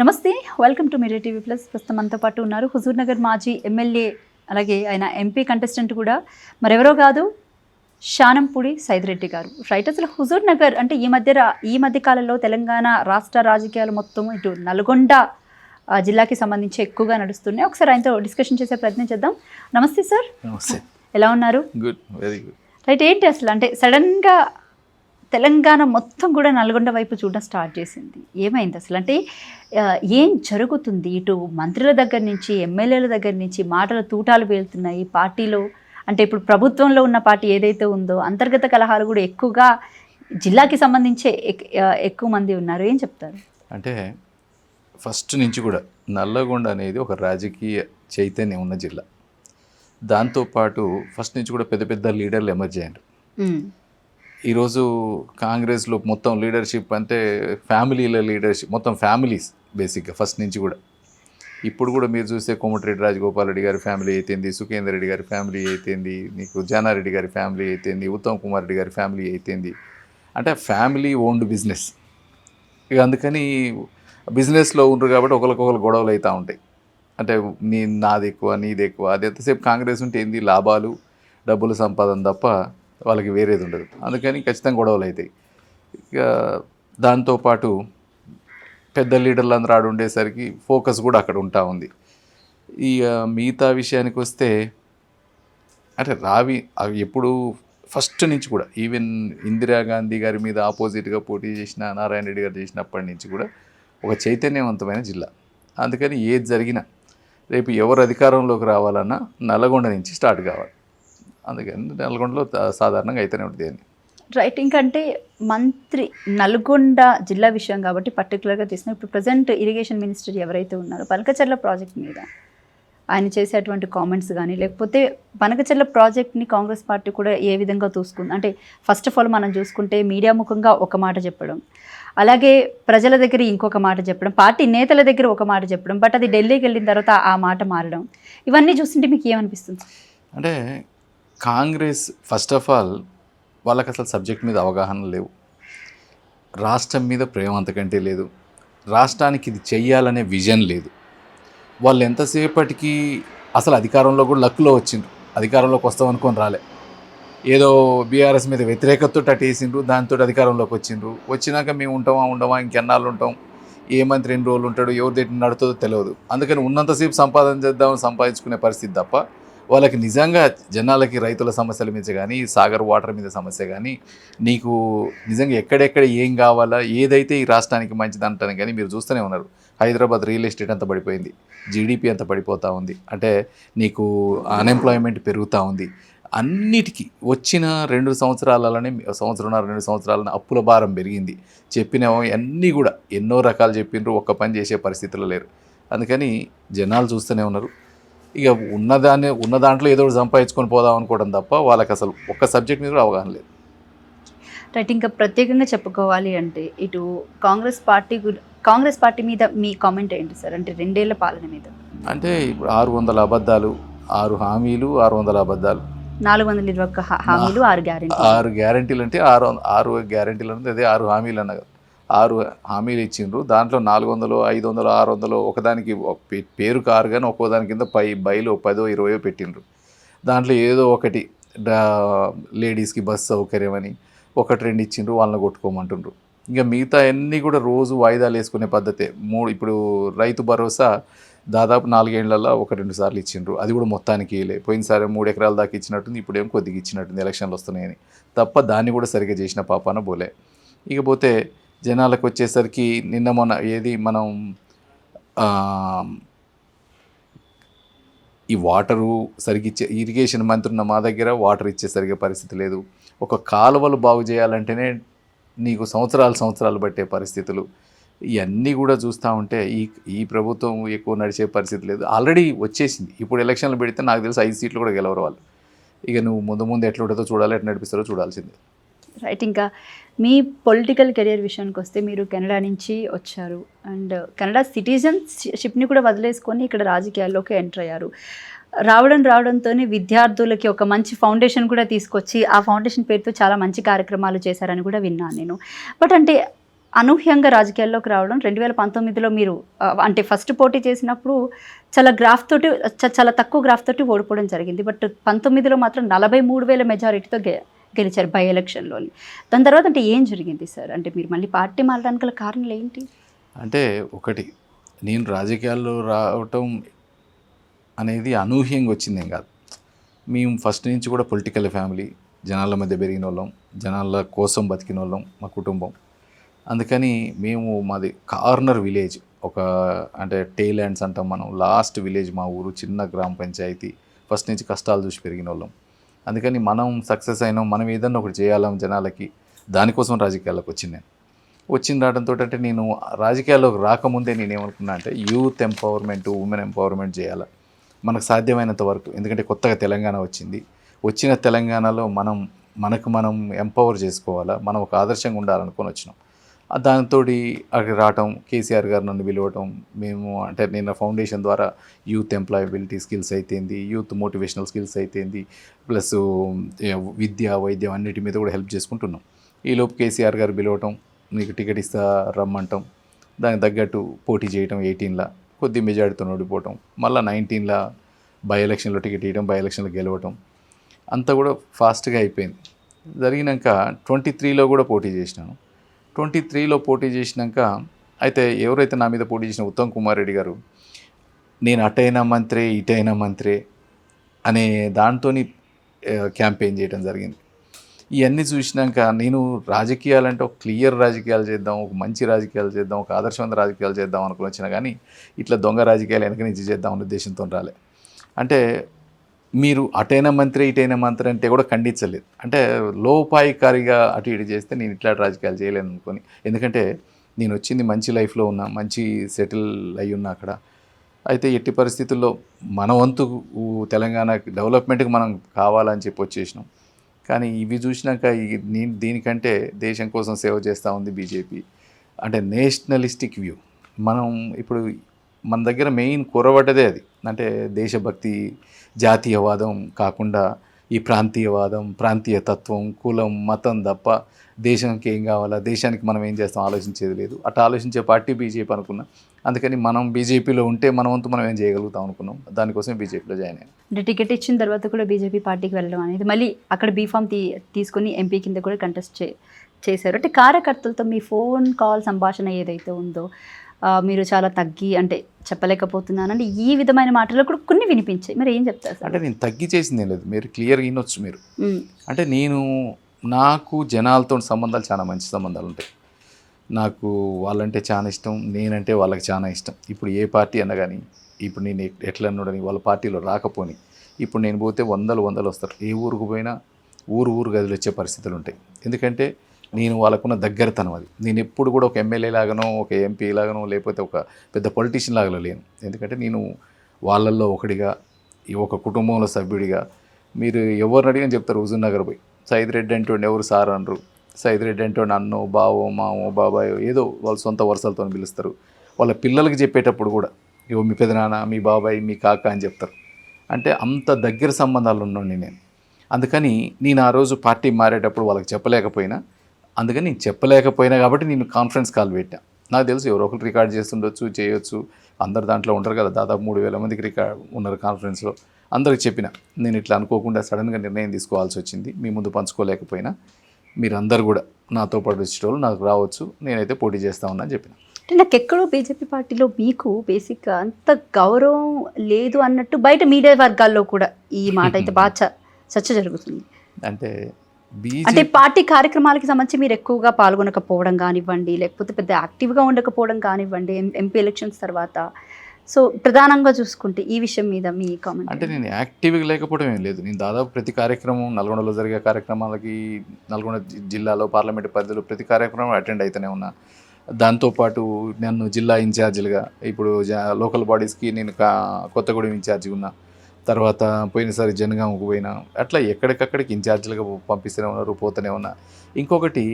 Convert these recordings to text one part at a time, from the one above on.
నమస్తే, welcome to media TV plus. ప్రస్తుతం మనతో పాటు ఉన్నారు హుజూర్ నగర్ మాజీ ఎమ్మెల్యే, అలాగే ఆయన ఎంపీ కంటెస్టెంట్ కూడా, మరెవరో కాదు శానంపూడి సైదిరెడ్డి గారు. రైట్, అసలు హుజూర్ నగర్ అంటే ఈ మధ్య కాలంలో తెలంగాణ రాష్ట్ర రాజకీయాలు మొత్తం ఇటు నల్గొండ జిల్లాకి సంబంధించి ఎక్కువగా నడుస్తున్నాయి. ఒకసారి ఆయనతో డిస్కషన్ చేసే ప్రయత్నం చేద్దాం. నమస్తే సార్. నమస్తే. ఎలా ఉన్నారు? Good, very good. రైట్, ఏంటి అసలు అంటే సడన్గా తెలంగాణ మొత్తం కూడా నల్గొండ వైపు చూడడం స్టార్ట్ చేసింది. ఏమైంది అసలు అంటే ఏం జరుగుతుంది? ఇటు మంత్రుల దగ్గర నుంచి ఎమ్మెల్యేల దగ్గర నుంచి మాటల తూటాలు పేలుతున్నాయి పార్టీలో. అంటే ఇప్పుడు ప్రభుత్వంలో ఉన్న పార్టీ ఏదైతే ఉందో అంతర్గత కలహాలు కూడా ఎక్కువగా జిల్లాకి సంబంధించే ఎక్కువ మంది ఉన్నారు. ఏం చెప్తారు? అంటే ఫస్ట్ నుంచి కూడా నల్లగొండ అనేది ఒక రాజకీయ చైతన్యం ఉన్న జిల్లా. దాంతోపాటు ఫస్ట్ నుంచి కూడా పెద్ద పెద్ద లీడర్లు ఎమర్జ్ అయ్యారు. ఈరోజు కాంగ్రెస్లో మొత్తం లీడర్షిప్ అంటే ఫ్యామిలీల లీడర్షిప్, మొత్తం ఫ్యామిలీస్ బేసిక్గా ఫస్ట్ నుంచి కూడా. ఇప్పుడు కూడా మీరు చూస్తే కోమటిరెడ్డి రాజగోపాల్ రెడ్డి గారి ఫ్యామిలీ అయితేంది, సుఖేందర్ రెడ్డి గారి ఫ్యామిలీ అయితేంది, నీకు జానారెడ్డి గారి ఫ్యామిలీ అయితేంది, ఉత్తమ్ కుమార్ రెడ్డి గారి ఫ్యామిలీ అయితేంది, అంటే ఫ్యామిలీ ఓన్డ్ బిజినెస్. ఇక అందుకని బిజినెస్లో ఉండరు కాబట్టి ఒకరికొకరు గొడవలు అవుతూ ఉంటాయి. అంటే నాది ఎక్కువ నీది ఎక్కువ. అది ఎంతసేపు కాంగ్రెస్ ఉంటే ఏంది లాభాలు, డబ్బులు సంపాదన తప్ప వాళ్ళకి వేరేది ఉండదు. అందుకని ఖచ్చితంగా గొడవలు అవుతాయి. ఇక దాంతోపాటు పెద్ద లీడర్లు అందరూ ఆడు ఉండేసరికి ఫోకస్ కూడా అక్కడ ఉంటా ఉంది. ఇక మిగతా విషయానికి వస్తే అంటే అవి ఎప్పుడు ఫస్ట్ నుంచి కూడా ఈవెన్ ఇందిరాగాంధీ గారి మీద ఆపోజిట్గా పోటీ చేసిన నారాయణ రెడ్డి గారు చేసినప్పటి నుంచి కూడా ఒక చైతన్యవంతమైన జిల్లా. అందుకని ఏది జరిగినా రేపు ఎవరు అధికారంలోకి రావాలన్నా నల్లగొండ నుంచి స్టార్ట్ కావాలి. అందుకని నల్గొండలో సాధారణంగా అయితేనే ఉంటుంది అని. రైట్, ఇంకంటే మంత్రి నల్గొండ జిల్లా విషయం కాబట్టి పర్టికులర్గా తీసుకుని ఇప్పుడు ప్రజెంట్ ఇరిగేషన్ మినిస్టర్ ఎవరైతే ఉన్నారో పనకచెర్ల ప్రాజెక్ట్ మీద ఆయన చేసేటువంటి కామెంట్స్ కానీ, లేకపోతే పనకచెర్ల ప్రాజెక్ట్ని కాంగ్రెస్ పార్టీ కూడా ఏ విధంగా చూసుకుంది అంటే ఫస్ట్ ఆఫ్ ఆల్ మనం చూసుకుంటే మీడియా ముఖంగా ఒక మాట చెప్పడం, అలాగే ప్రజల దగ్గర ఇంకొక మాట చెప్పడం, పార్టీ నేతల దగ్గర ఒక మాట చెప్పడం, బట్ అది ఢిల్లీకి వెళ్ళిన తర్వాత ఆ మాట మారడం, ఇవన్నీ చూస్తుంటే మీకు ఏమనిపిస్తుంది? అంటే కాంగ్రెస్ ఫస్ట్ ఆఫ్ ఆల్ వాళ్ళకి అసలు సబ్జెక్ట్ మీద అవగాహన లేవు, రాష్ట్రం మీద ప్రేమ అంతకంటే లేదు, రాష్ట్రానికి ఇది చెయ్యాలనే విజన్ లేదు. వాళ్ళు ఎంతసేపటికి అసలు అధికారంలో కూడా లక్కులో వచ్చిండ్రు, అధికారంలోకి వస్తాం అనుకొని రాలే. ఏదో బీఆర్ఎస్ మీద వ్యతిరేకతతో అటేసిండ్రు, దాంతో అధికారంలోకి వచ్చిండ్రు. వచ్చినాక మేము ఉంటామా ఉండమా, ఇంకెన్నాళ్ళు ఉంటాం, ఏ మంత్రి ఎన్ని రోజులు ఉంటాడు, ఎవరు దేని నడుతుందో తెలియదు. అందుకని ఉన్నంతసేపు సంపాదన చేద్దామని సంపాదించుకునే పరిస్థితి తప్ప వాళ్ళకి నిజంగా జనాలకి రైతుల సమస్యల మీద కానీ, సాగర్ వాటర్ మీద సమస్య కానీ, నీకు నిజంగా ఎక్కడెక్కడ ఏం కావాలా, ఏదైతే ఈ రాష్ట్రానికి మంచిది అంటాను కానీ మీరు చూస్తూనే ఉన్నారు. హైదరాబాద్ రియల్ ఎస్టేట్ అంత పడిపోయింది, జీడిపి అంత పడిపోతూ ఉంది, అంటే నీకు అన్ఎంప్లాయ్మెంట్ పెరుగుతూ ఉంది. అన్నిటికీ వచ్చిన 2 సంవత్సరాలనే సంవత్సరంన్నర 2 సంవత్సరాలనే అప్పుల భారం పెరిగింది. చెప్పినవో అన్నీ కూడా ఎన్నో రకాలు చెప్పిండ్రు, ఒక్క పని చేసే పరిస్థితుల్లో లేరు. అందుకని జనాలు చూస్తూనే ఉన్నారు. ఇక ఉన్న దాంట్లో ఏదో సంపాదించుకొని పోదాం అనుకోవడం తప్ప వాళ్ళకి అసలు ఒక్క సబ్జెక్ట్ మీద అవగాహన లేదు. రైట్, ఇంకా ప్రత్యేకంగా చెప్పుకోవాలి అంటే ఇటు కాంగ్రెస్ పార్టీ మీద మీ కామెంట్ ఏంటి సార్? అంటే 2 ఏళ్ల పాలన మీద అంటే ఇప్పుడు 600 అబద్ధాలు, 6 హామీలు, 600 అబద్ధాలు, 421 హామీలు, 6 గ్యారెంటీ. 6 గ్యారెంటీలు అంటే 6 గ్యారెంటీలు అంటే అదే 6 హామీలు అన్న 6 హామీలు ఇచ్చిండ్రు. దాంట్లో 400, 500, 600 ఒకదానికి పేరు కారు కానీ ఒక్కో దాని కింద బైలో 10, 20 పెట్టిండ్రు. దాంట్లో ఏదో ఒకటి లేడీస్కి బస్ సౌకర్యం అని 1-2 ఇచ్చిండ్రు, వాళ్ళని కొట్టుకోమంటుండ్రు. ఇంకా మిగతా అన్నీ కూడా రోజు వాయిదాలు వేసుకునే పద్ధతే. ఇప్పుడు రైతు భరోసా దాదాపు 4 ఏళ్లలో 1-2 సార్లు ఇచ్చిండ్రు, అది కూడా మొత్తానికి ఇవ్వలే. పోయినసారి 3 ఎకరాల దాకా ఇచ్చినట్టుంది, ఇప్పుడు ఏం కొద్దిగా ఇచ్చినట్టుంది ఎలక్షన్లు వస్తున్నాయని తప్ప దాన్ని కూడా సరిగ్గా చేసిన పాపాన పోలే. ఇకపోతే జనాలకు వచ్చేసరికి నిన్న మొన్న ఏది మనం ఈ వాటరు సరిగ్గా ఇరిగేషన్ మంత్రి ఉన్న మా దగ్గర వాటర్ ఇచ్చే సరిగ్గా పరిస్థితి లేదు. ఒక కాలువలు బాగు చేయాలంటేనే నీకు సంవత్సరాలు పట్టే పరిస్థితులు. ఇవన్నీ కూడా చూస్తూ ఉంటే ఈ ప్రభుత్వం ఎక్కువ నడిచే పరిస్థితి లేదు. ఆల్రెడీ వచ్చేసింది. ఇప్పుడు ఎలక్షన్లు పెడితే నాకు తెలిసి 5 సీట్లు కూడా గెలవరు వాళ్ళు. ఇక నువ్వు ముందు ఎట్లా ఉంటుందో చూడాలి, ఎట్లా నడిపిస్తారో చూడాల్సిందే. రైట్, ఇంకా మీ పొలిటికల్ కెరియర్ విషయానికి వస్తే మీరు కెనడా నుంచి వచ్చారు అండ్ కెనడా సిటిజన్షిప్ని కూడా వదిలేసుకొని ఇక్కడ రాజకీయాల్లోకి ఎంటర్ అయ్యారు. రావడంతో విద్యార్థులకి ఒక మంచి ఫౌండేషన్ కూడా తీసుకొచ్చి ఆ ఫౌండేషన్ పేరుతో చాలా మంచి కార్యక్రమాలు చేశారని కూడా విన్నాను నేను. బట్ అంటే అనూహ్యంగా రాజకీయాల్లోకి రావడం 2019లో మీరు అంటే ఫస్ట్ పోటీ చేసినప్పుడు చాలా గ్రాఫ్ తోటి చాలా తక్కువ గ్రాఫ్ తోటి ఓడిపోవడం జరిగింది. బట్ 19లో మాత్రం 43,000 మెజారిటీతో గెలిచారు బై ఎలక్షన్లోని. దాని తర్వాత అంటే ఏం జరిగింది సార్? అంటే మీరు మళ్ళీ పార్టీ మారడానికి గల కారణాలు ఏంటి? అంటే ఒకటి, నేను రాజకీయాల్లో రావటం అనేది అనూహ్యంగా వచ్చిందేం కాదు. మేము ఫస్ట్ నుంచి కూడా పొలిటికల్ ఫ్యామిలీ, జనాల మధ్య పెరిగిన వాళ్ళం, జనాల కోసం బతికిన వాళ్ళం మా కుటుంబం. అందుకని మేము మాది కార్నర్ విలేజ్, ఒక అంటే టేలాండ్స్ అంటాం మనం, లాస్ట్ విలేజ్ మా ఊరు, చిన్న గ్రామ పంచాయతీ. ఫస్ట్ నుంచి కష్టాలు చూసి పెరిగిన వాళ్ళం. అందుకని మనం సక్సెస్ అయినాం, మనం ఏదన్నా ఒకటి చేయాలం జనాలకి, దానికోసం రాజకీయాల్లోకి వచ్చిన రావడంతో అంటే నేను రాజకీయాల్లోకి రాకముందే నేనేమనుకున్నా అంటే యూత్ ఎంపవర్మెంట్, ఉమెన్ ఎంపవర్మెంట్ చేయాలి మనకు సాధ్యమైనంత వరకు. ఎందుకంటే కొత్తగా తెలంగాణ వచ్చిన తెలంగాణలో మనకు మనం ఎంపవర్ చేసుకోవాలా, మనం ఒక ఆదర్శంగా ఉండాలనుకొని వచ్చినాం. దాంతో అక్కడ రావటం, కేసీఆర్ గారు నన్ను పిలవటం, మేము అంటే నేను ఫౌండేషన్ ద్వారా యూత్ ఎంప్లాయబిలిటీ స్కిల్స్ అయితేంది, యూత్ మోటివేషనల్ స్కిల్స్ అయితేంది, ప్లస్ విద్య, వైద్యం అన్నిటి మీద కూడా హెల్ప్ చేసుకుంటున్నాం. ఈలోపు కేసీఆర్ గారు పిలవటం, నీకు టికెట్ ఇస్తా రమ్మంటాం, దానికి తగ్గట్టు పోటీ చేయటం, 18లా కొద్ది మెజారిటీతో ఓడిపోవటం, మళ్ళీ 19లా బై ఎలక్షన్లో టికెట్ ఇవ్వడం, బై ఎలక్షన్లో గెలవటం, అంతా కూడా ఫాస్ట్గా అయిపోయింది. జరిగినాక 23లో కూడా పోటీ చేసినాను. 23లో పోటీ చేసినాక అయితే ఎవరైతే నా మీద పోటీ చేసిన ఉత్తమ్ కుమార్ రెడ్డి గారు, నేను అటైనా మంత్రే ఇటైనా మంత్రే అనే దాంతో క్యాంపెయిన్ చేయడం జరిగింది. ఇవన్నీ చూసినాక నేను రాజకీయాలంటే ఒక క్లియర్ రాజకీయాలు చేద్దాం, ఒక మంచి రాజకీయాలు చేద్దాం, ఒక ఆదర్శవంత రాజకీయాలు చేద్దాం అనుకుని వచ్చినా కానీ ఇట్లా దొంగ రాజకీయాలు వెనక నుంచి చేద్దాం అనే ఉద్దేశంతో రాలే. అంటే మీరు అటైనా మంత్రి ఇటైనా మంత్రి అంటే కూడా ఖండించలేదు. అంటే లోపాయికారిగా అటు ఇటు చేస్తే నేను ఇట్లాంటి రాజకీయాలు చేయలేను అనుకొని, ఎందుకంటే నేను వచ్చింది మంచి లైఫ్లో ఉన్నా, మంచి సెటిల్ అయి ఉన్నా అక్కడ. అయితే ఎట్టి పరిస్థితుల్లో మన వంతు తెలంగాణకి డెవలప్మెంట్కి మనం కావాలని చెప్పి వచ్చేసినాం. కానీ ఇవి చూసినాక నేను దీనికంటే దేశం కోసం సేవ చేస్తూ ఉంది బీజేపీ. అంటే నేషనలిస్టిక్ వ్యూ, మనం ఇప్పుడు మన దగ్గర మెయిన్ కొరవడ్డదే అది. అంటే దేశభక్తి, జాతీయవాదం కాకుండా ఈ ప్రాంతీయవాదం, ప్రాంతీయ తత్వం, కులం, మతం తప్ప దేశానికి ఏం కావాలా, దేశానికి మనం ఏం చేస్తాం ఆలోచించేది లేదు. అట్లా ఆలోచించే పార్టీ బీజేపీ అనుకున్నా. అందుకని మనం బీజేపీలో ఉంటే మన వంతు మనం ఏం చేయగలుగుతాం అనుకున్నాం. దానికోసం బీజేపీలో జాయిన్ అయ్యాను. అంటే టికెట్ ఇచ్చిన తర్వాత కూడా బీజేపీ పార్టీకి వెళ్ళడం అనేది, మళ్ళీ అక్కడ బీఫామ్ తీసుకొని ఎంపీ కింద కూడా కంటెస్ట్ చేశారు. అంటే కార్యకర్తలతో మీ ఫోన్ కాల్ సంభాషణ ఏదైతే ఉందో, మీరు చాలా తగ్గి అంటే చెప్పలేకపోతున్నానండి ఈ విధమైన మాటలు కూడా కొన్ని వినిపించాయి. మరి ఏం చెప్తారు సార్? అంటే నేను తగ్గి చేసింది ఏం లేదు, మీరు క్లియర్గా వినొచ్చు మీరు. అంటే నాకు జనాలతో సంబంధాలు చాలా మంచి సంబంధాలు ఉంటాయి. నాకు వాళ్ళంటే చాలా ఇష్టం, నేనంటే వాళ్ళకి చాలా ఇష్టం. ఇప్పుడు ఏ పార్టీ అన్నా కానీ, ఇప్పుడు నేను ఎట్లా అన్నాడని వాళ్ళ పార్టీలో రాకపోని, ఇప్పుడు నేను పోతే వందలు వస్తారు. ఏ ఊరుకు పోయినా ఊరు గదిలో వచ్చే పరిస్థితులు ఉంటాయి. ఎందుకంటే నేను వాళ్ళకున్న దగ్గరతనం అది. నేను ఎప్పుడు కూడా ఒక ఎమ్మెల్యే లాగానో, ఒక ఎంపీ లాగానో, లేకపోతే ఒక పెద్ద పొలిటీషియన్ లాగానో లేను. ఎందుకంటే నేను వాళ్ళల్లో ఒకటిగా, ఒక కుటుంబంలో సభ్యుడిగా. మీరు ఎవరిని అడిగినా చెప్తారు హుజూర్ నగర్ పోయి సైదిరెడ్డి అంటే ఎవరు సార్ అనరు. సైదిరెడ్డి అంటే అన్నో, బావో, మామో, బాబాయో ఏదో వాళ్ళ సొంత వరుసలతో పిలుస్తారు. వాళ్ళ పిల్లలకి చెప్పేటప్పుడు కూడా ఇవో మీ పెదనాన్న, మీ బాబాయ్, మీ కాక అని చెప్తారు. అంటే అంత దగ్గర సంబంధాలు ఉన్నాను నేను. అందుకని నేను ఆ రోజు పార్టీ మారేటప్పుడు వాళ్ళకి చెప్పలేకపోయినా, కాబట్టి నేను కాన్ఫరెన్స్ కాల్ పెట్టా. నాకు తెలుసు ఎవరో ఒకరు రికార్డ్ చేస్తుండొచ్చు, చేయొచ్చు, అందరు దాంట్లో ఉంటారు కదా. దాదాపు 3,000 మందికి రికార్డ్ ఉన్నారు కాన్ఫరెన్స్లో. అందరికి చెప్పిన, నేను ఇట్లా అనుకోకుండా సడన్గా నిర్ణయం తీసుకోవాల్సి వచ్చింది, మీ ముందు పంచుకోలేకపోయినా మీరందరూ కూడా నాతో పాటు వచ్చేటోళ్ళు నాకు రావచ్చు, నేనైతే పోటీ చేస్తా ఉన్నా అని చెప్పిన. అంటే నాకు ఎక్కడో బీజేపీ పార్టీలో మీకు బేసిక్గా అంత గౌరవం లేదు అన్నట్టు బయట మీడియా వర్గాల్లో కూడా ఈ మాట అయితే బాగా చర్చ జరుగుతుంది. అంటే పార్టీ కార్యక్రమాలకి సంబంధించి మీరు ఎక్కువగా పాల్గొనకపోవడం కానివ్వండి, లేకపోతే పెద్ద యాక్టివ్గా ఉండకపోవడం కానివ్వండి ఎంపీ ఎలక్షన్స్ తర్వాత. సో ప్రధానంగా చూసుకుంటే ఈ విషయం మీద మీ కామెంట్? అంటే నేను యాక్టివ్గా లేకపోవడం ఏం లేదు. నేను దాదాపు ప్రతి కార్యక్రమం, నల్గొండలో జరిగే కార్యక్రమాలకి, నల్గొండ జిల్లాలో పార్లమెంటు పరిధిలో ప్రతి కార్యక్రమం అటెండ్ అవుతూనే ఉన్నా. దాంతోపాటు నన్ను జిల్లా ఇన్ఛార్జీలుగా, ఇప్పుడు లోకల్ బాడీస్కి నేను కొత్తగూడెం ఇన్ఛార్జిగా ఉన్నా. తర్వాత పోయినసారి జనగామకు పోయినా. అట్లా ఎక్కడికక్కడికి ఇన్ఛార్జీలుగా పంపిస్తూనే ఉన్నారు, పోతూనే ఉన్నా. ఇంకొకటి